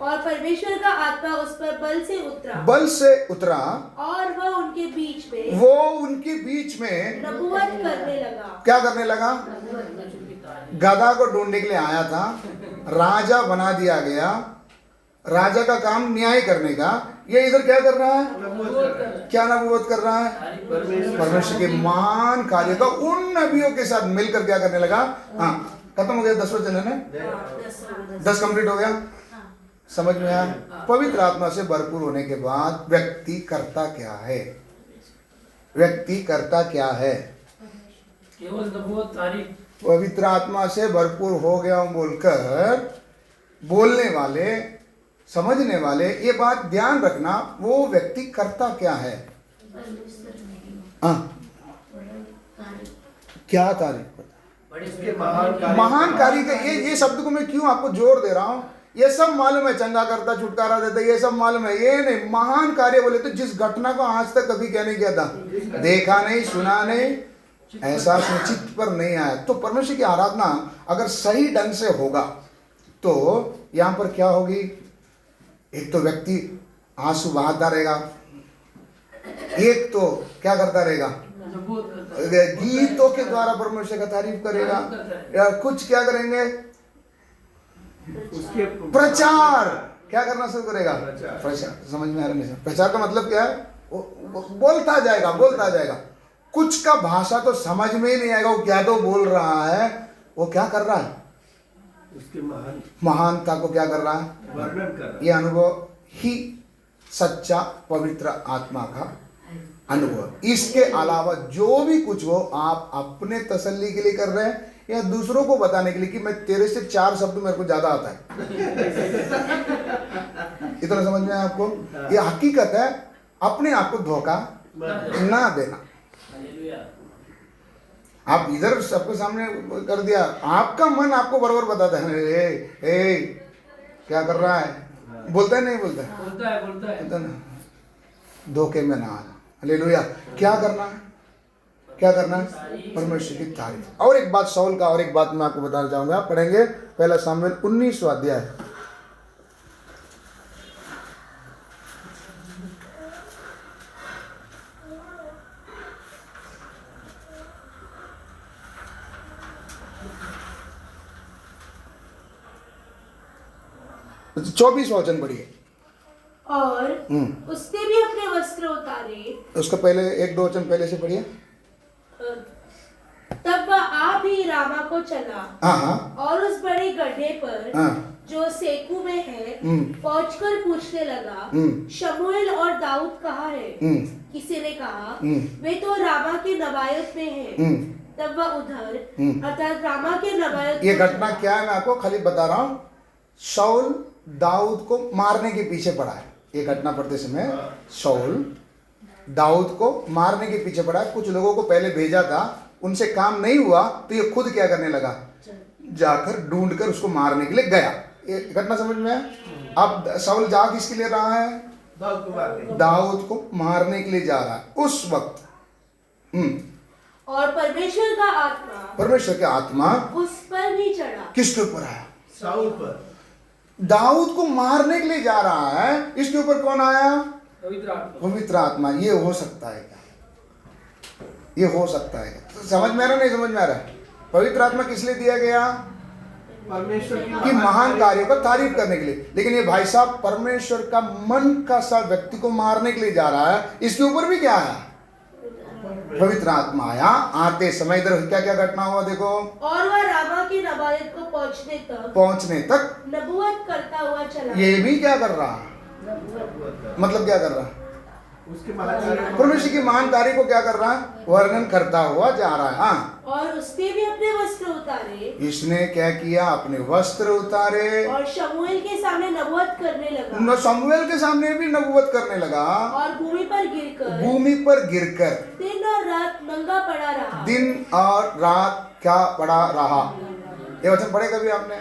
और परमेश्वर का आत्मा उस पर बल से उतरा, और वह उनके बीच में नबूवत करने लगा। क्या करने लगा? गधा को ढूंढने के लिए आया था, राजा बना दिया गया, राजा का काम न्याय करने का। ये इधर क्या कर रहा है, क्या नबूवत कर रहा है, परमेश्वर के महान कार्य का उन नबियों के साथ मिलकर क्या करने लगा। खत्म हो गया 10 वचन है ना, 10 कंप्लीट हो गया। समझ में आया? पवित्र आत्मा से भरपूर होने के बाद व्यक्ति करता क्या है, केवल नबूवत तारीफ। पवित्र आत्मा से भरपूर हो गया हूं बोलकर बोलने वाले, समझने वाले, ये बात ध्यान रखना, वो व्यक्ति करता क्या है, क्या तारीफ करता, महान कार्य का। ये शब्द को मैं क्यों आपको जोर दे रहा हूं, ये सब मालूम है, चंगा करता, छुटकारा देता, ये सब मालूम है। ये नहीं, महान कार्य बोले तो जिस घटना को आज तक कभी क्या नहीं किया था, देखा नहीं, सुना नहीं, एहसास में चित्त पर नहीं आया, तो परमेश्वर की आराधना अगर सही ढंग से होगा तो यहाँ पर क्या होगी? एक तो व्यक्ति आंसू बहाता रहेगा, एक तो क्या करता रहेगा? नबूवत करता है। गीतों के द्वारा परमेश्वर का तारीफ करेगा, या कुछ क्या करेंगे? उसके प्रचार क्या करना शुरू करेगा? प्रचार। प्रचार। समझ में आ रहा नहीं? प्रचार का मतलब क्या है? वो बोलता जाएगा, बोलता जाएगा। कुछ का भाषा तो समझ में ही नहीं आएगा, वो क्या तो बोल रहा है, वो क्या कर रहा है? उसके महानता को क्या कर रहा है? वर्णन कर रहा है। ये अनुभव ही सच्चा पवित्र आत्मा का अनुभव। इसके अलावा जो भी कुछ हो, आप अपने तसल्ली के लिए कर रहे हैं या दूसरों को बताने के लिए कि मैं तेरे से 4 शब्द मेरे को ज्यादा आता है। इतना समझ में आया आपको? ये हकीकत है, अपने आप को धोखा ना देना। हालेलुया। आप इधर सबके सामने कर दिया, आपका मन आपको बराबर बताता है, ए, क्या कर रहा है? बोलता है नहीं बोलता है? बोलता है बोलता है ना। धोखे में ना आना। हालेलुया। क्या करना है? क्या करना है? परमेश्वर की तारीफ। और एक बात शाऊल का, और एक बात मैं आपको बताना चाहूंगा। पढ़ेंगे पहला सामुएल 19वां अध्याय। तो 24वां वचन पढ़िए। और उसने भी अपने वस्त्र उतारे। उसका पहले 1-2 वचन पहले से पढ़िए। तब वह आप ही रामा को चला हाँ। और उस बड़े गड्ढे पर जो सेकू में है पहुंचकर पूछने लगा, शमूएल और दाऊद कहाँ है? किसी ने कहा, वे तो रामा के नबायत में हैं। तब वह उधर अर्थात रामा के नबायत। ये घटना क्या है मैं आपको खाली बता रहा हूँ। शाऊल दाऊद को मारने के पीछे पड़ा है। ये घटना पढ़ते समय शाऊल दाऊद को मारने के पीछे पड़ा है। कुछ लोगों को पहले भेजा था, उनसे काम नहीं हुआ तो ये खुद क्या करने लगा? जाकर ढूंढ कर उसको मारने के लिए गया। ये घटना समझ में है? अब शाऊल जा किसके लिए रहा है? दाऊद को मारने के लिए जा रहा है उस वक्त। और परमेश्वर का आत्मा उस पर भी चढ़ा। किसके ऊपर आया? शाऊल पर। दाऊद को मारने के लिए जा रहा है, इसके ऊपर कौन आया? पवित्र आत्मा। ये हो सकता है क्या? ये हो सकता है क्या? तो समझ में आ रहा नहीं समझ में आ रहा है? पवित्र आत्मा किस लिए दिया गया? परमेश्वर की महान कार्यों का तारीफ करने के लिए। लेकिन ये भाई साहब परमेश्वर का मन का सा व्यक्ति को मारने के लिए जा रहा है, इसके ऊपर भी क्या आया? पवित्र आत्मा आया। आते समय इधर क्या क्या घटना हुआ देखो। और वह रामा की नबायत को पहुंचने तक नबूवत करता हुआ चला। ये भी क्या कर रहा? मतलब क्या कर रहा? उसके महान परमेश्वर की महान कार्य को क्या कर रहा है? वर्णन करता हुआ जा रहा है। हाँ। और उसने भी अपने वस्त्र उतारे। इसने क्या किया? अपने वस्त्र उतारे और शमूएल के सामने नबूवत करने लगा। शमूएल के सामने भी नबूवत करने लगा। और भूमि पर गिरकर दिन और रात नंगा पड़ा रहा। दिन और रात क्या पड़ा रहा? ये वचन पढ़े कभी आपने?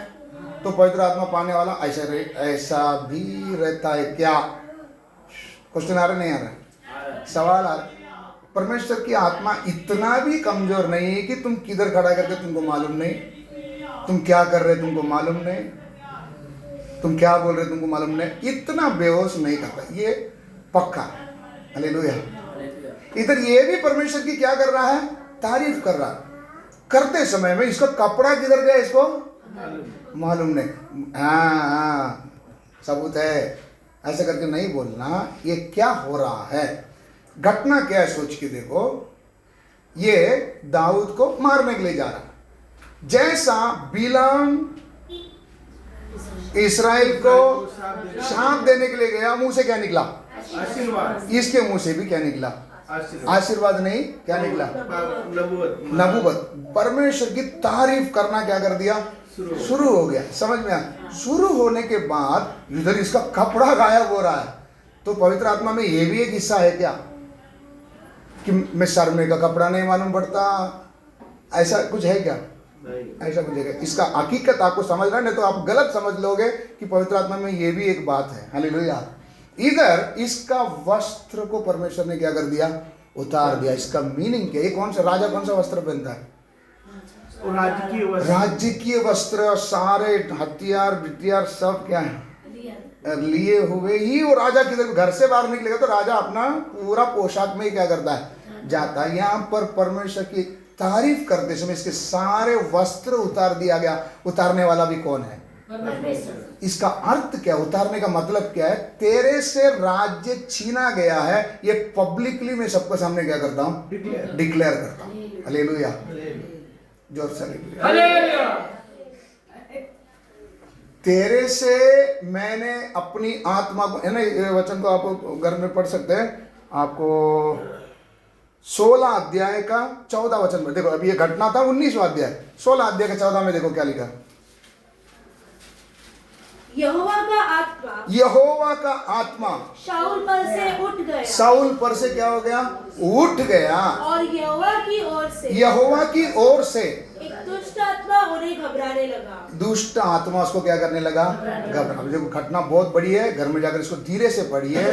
तो पवित्र आत्मा पाने वाला ऐसा भी रहता है क्या? क्वेश्चन आ रहा नहीं आ रहा? सवाल आ रहा। परमेश्वर की आत्मा इतना भी कमजोर नहीं है कि तुम किधर खड़ा करके तुमको मालूम नहीं, तुम क्या कर रहे तुमको मालूम नहीं, तुम क्या बोल रहे तुमको मालूम नहीं। इतना बेहोश नहीं करता, ये पक्का। हालेलुया। इधर ये भी परमेश्वर की क्या कर रहा है? तारीफ कर रहा है। करते समय में इसका कपड़ा किधर गया इसको मालूम नहीं। हाँ, सबूत है। ऐसा करके नहीं बोलना। ये क्या हो रहा है? घटना क्या है सोच के देखो। ये दाऊद को मारने के लिए जा रहा है। जैसा बिलाम इस्राएल को शाप देने के लिए गया, मुंह से क्या निकला? आशीर्वाद। इसके मुंह से भी क्या निकला? आशीर्वाद नहीं, क्या निकला? नबूवत। परमेश्वर की तारीफ करना क्या कर दिया? शुरू हो गया। समझ में आया? शुरू होने के बाद इधर इसका कपड़ा गायब हो रहा है। तो पवित्र आत्मा में ये भी एक हिस्सा है क्या कि मैं शर्मे का कपड़ा नहीं मालूम पड़ता? ऐसा कुछ है क्या? ऐसा कुछ है? इसका हकीकत आपको समझना, नहीं तो आप गलत समझ लोगे कि पवित्र आत्मा में ये भी एक बात है। हालेलुया। इधर इसका वस्त्र को परमेश्वर ने क्या कर दिया? उतार दिया। इसका मीनिंग क्या? ये कौन सा राजा कौन सा वस्त्र पहनता है? वो राजकीय वस्त्र। राजकीय वस्त्र, सारे हथियार बिटियार सब क्या है लिए हुए ही वो राजा किधर घर से बाहर निकलेगा तो राजा अपना पूरा पोशाक में ही क्या करता है? जाता है। यहाँ पर परमेश्वर की तारीफ करते समय इसके सारे वस्त्र उतार दिया गया। उतारने वाला भी कौन है? इसका अर्थ क्या? उतारने का मतलब क्या है? तेरे से राज्य छीना गया है, ये पब्लिकली मैं सबके सामने क्या करता हूँ? डिक्लेयर करता हूँ। हालेलुया, जोर से हालेलुया। तेरे से मैंने अपनी आत्मा को, है ना, ये वचन को आप घर में पढ़ सकते हैं। आपको 16 अध्याय का 14 वचन में देखो। अभी ये घटना था 19वां अध्याय, 16 अध्याय का 14 में देखो क्या लिखा। यहोवा का आत्मा, यहोवा का आत्मा शाऊल पर से उठ गया। शाऊल पर से क्या हो गया? उठ गया। और यहोवा की ओर से, यहोवा की ओर से एक दुष्ट आत्मा उन्हें घबराने लगा। दुष्ट आत्मा उसको क्या करने लगा? घबरा। देखो घटना बहुत बड़ी है, घर में जाकर इसको धीरे से पढ़िए।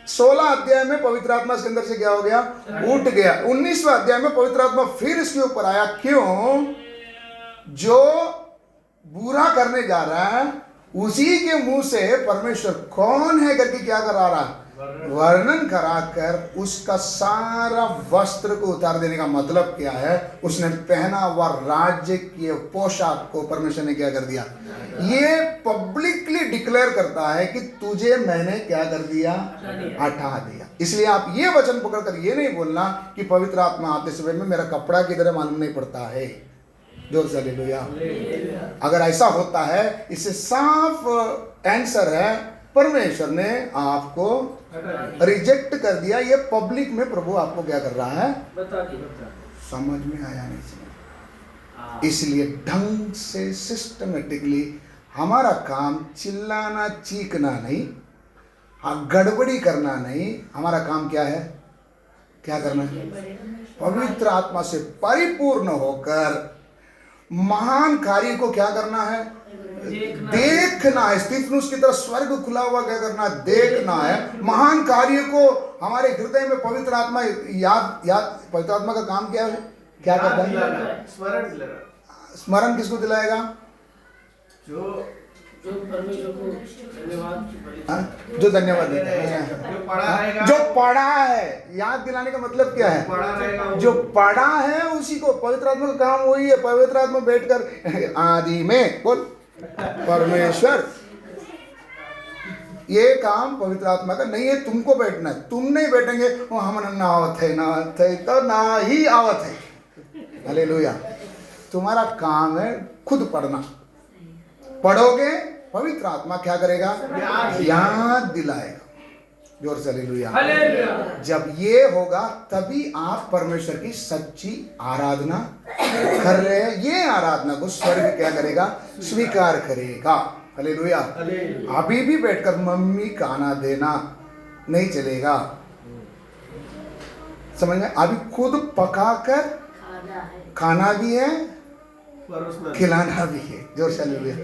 16 अध्याय में पवित्र आत्मा इसके अंदर से क्या हो गया? उठ गया। 19वां अध्याय में पवित्र आत्मा फिर इसके ऊपर आया। क्यों? जो बुरा करने जा रहा है उसी के मुंह से परमेश्वर कौन है करके क्या करा रहा? वर्णन कराकर उसका सारा वस्त्र को उतार देने का मतलब क्या है? उसने पहना हुआ राज्य के पोशाक को परमेश्वर ने क्या कर दिया? ये पब्लिकली डिक्लेयर करता है कि तुझे मैंने क्या कर दिया? हटा दिया। इसलिए आप ये वचन पकड़कर ये नहीं बोलना कि पवित्र आत्मा आते समय में मेरा कपड़ा किधर है मालूम नहीं पड़ता है। जोर से हालेलुया। अगर ऐसा होता है, इससे साफ आंसर है, परमेश्वर ने आपको रिजेक्ट कर दिया। ये पब्लिक में प्रभु आपको क्या कर रहा है? समझ में आया नहीं? समझ। इसलिए ढंग से सिस्टमेटिकली हमारा काम चिल्लाना चीखना नहीं, गड़बड़ी करना नहीं। हमारा काम क्या है? क्या करना है? पवित्र आत्मा से परिपूर्ण होकर महान कार्य को क्या करना है? देखना है। स्तिफनुस की तरह स्वर्ग खुला हुआ क्या करना है? देखना है। महान कार्य को हमारे हृदय में पवित्र आत्मा याद पवित्र आत्मा का काम क्या है? क्या करता है? स्मरण किसको दिलाएगा? जो धन्यवाद देता है, जो पढ़ा है। याद दिलाने का मतलब क्या है? जो पढ़ा है उसी को। पवित्र आत्मा का काम वही है। पवित्र आत्मा बैठकर आदि में बोल परमेश्वर, ये काम पवित्र आत्मा का नहीं है। तुमको बैठना है। तुम नहीं बैठेंगे वो हम ना आवत है तो ना ही आवत है। हालेलुया। तुम्हारा काम है खुद पढ़ना। पढ़ोगे, पवित्र आत्मा क्या करेगा? याद दिलाएगा। जोर से हालेलुया। जब ये होगा तभी आप परमेश्वर की सच्ची आराधना कर रहे हैं। ये आराधना को स्वर्ग क्या करेगा? स्वीकार करेगा। हालेलुया। अभी भी बैठकर मम्मी खाना देना नहीं चलेगा, समझ में? अभी खुद पकाकर खाना भी है, खिलाना भी है। जोर से हालेलुया।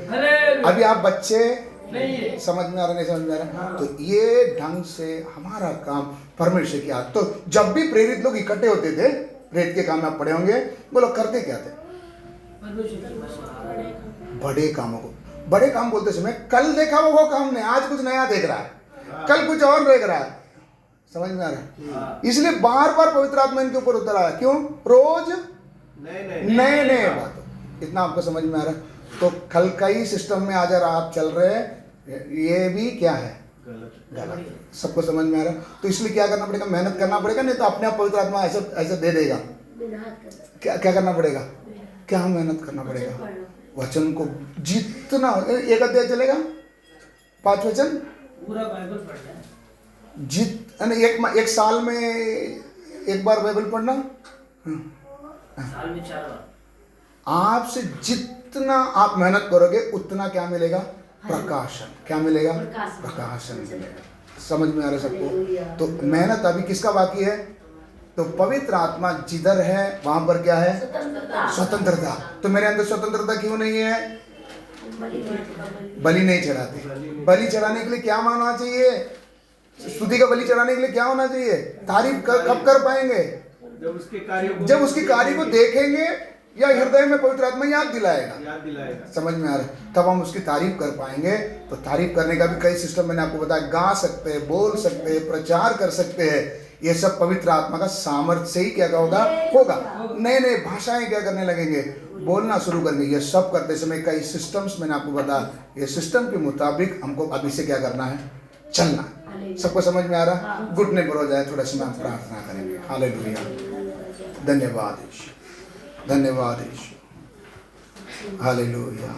अभी आप बच्चे समझ में आ रहा नहीं समझ में आ रहा? तो ये ढंग से हमारा काम परमेश्वर की आदत। तो जब भी प्रेरित लोग इकट्ठे होते थे, प्रेरित के काम में आप पढ़े होंगे, वो लोग करते क्या थे? बड़े कामों को बड़े काम बोलते समय कल देखा वो काम नहीं, आज कुछ नया देख रहा है, कल कुछ और देख रहा है। समझ में आ रहा है? इसलिए बार बार पवित्र आत्मा इनके ऊपर उतर आया। क्यों? रोज नए नए बात। इतना आपको समझ में आ रहा है? तो कल का ही सिस्टम में आज आप चल रहे हैं, ये भी क्या है? गलत। सबको समझ में आ रहा है? तो इसलिए क्या करना पड़ेगा? मेहनत करना पड़ेगा, नहीं तो अपने आप पवित्र आत्मा ऐसे दे देगा। क्या करना पड़ेगा? क्या मेहनत करना पड़ेगा? वचन को जितना, एक अध्याय चलेगा 5 वचन पूरा बाइबल पढ़ना, एक साल में एक बार बाइबल पढ़ना, साल में 4 बार। आपसे जितना आप मेहनत करोगे उतना क्या मिलेगा? प्रकाशन। क्या मिलेगा? प्रकाशन मिलेगा। समझ में आ रहा है सबको? तो मेहनत अभी किसका बाकी है? तो पवित्र आत्मा जिधर है वहां पर क्या है? स्वतंत्रता। तो मेरे अंदर स्वतंत्रता क्यों नहीं है? बलि नहीं चढ़ाते। बलि चढ़ाने के लिए क्या मानना चाहिए? स्तुति का बलि चढ़ाने के लिए क्या होना चाहिए? तारीफ कब कर पाएंगे? जब उसके कार्य को देखेंगे या हृदय में पवित्र आत्मा याद दिलाएगा। समझ में आ रहा है? तब हम उसकी तारीफ कर पाएंगे। तो तारीफ करने का भी कई सिस्टम मैंने आपको बताया, गा सकते हैं, बोल सकते हैं, प्रचार कर सकते हैं। ये सब पवित्र आत्मा का सामर्थ्य से ही क्या होगा? नए नए भाषाएं क्या करने लगेंगे? बोलना शुरू करेंगे। ये सब करते समय कई सिस्टम्स मैंने आपको बताया, ये सिस्टम के मुताबिक हमको अभी से क्या करना है? चलना। सबको समझ में आ रहा? घुटने पर हो जाए, थोड़ा समय हम प्रार्थना करेंगे। हालेलुया, धन्यवाद यीशु, धन्यवाद यीशु, हालेलुया।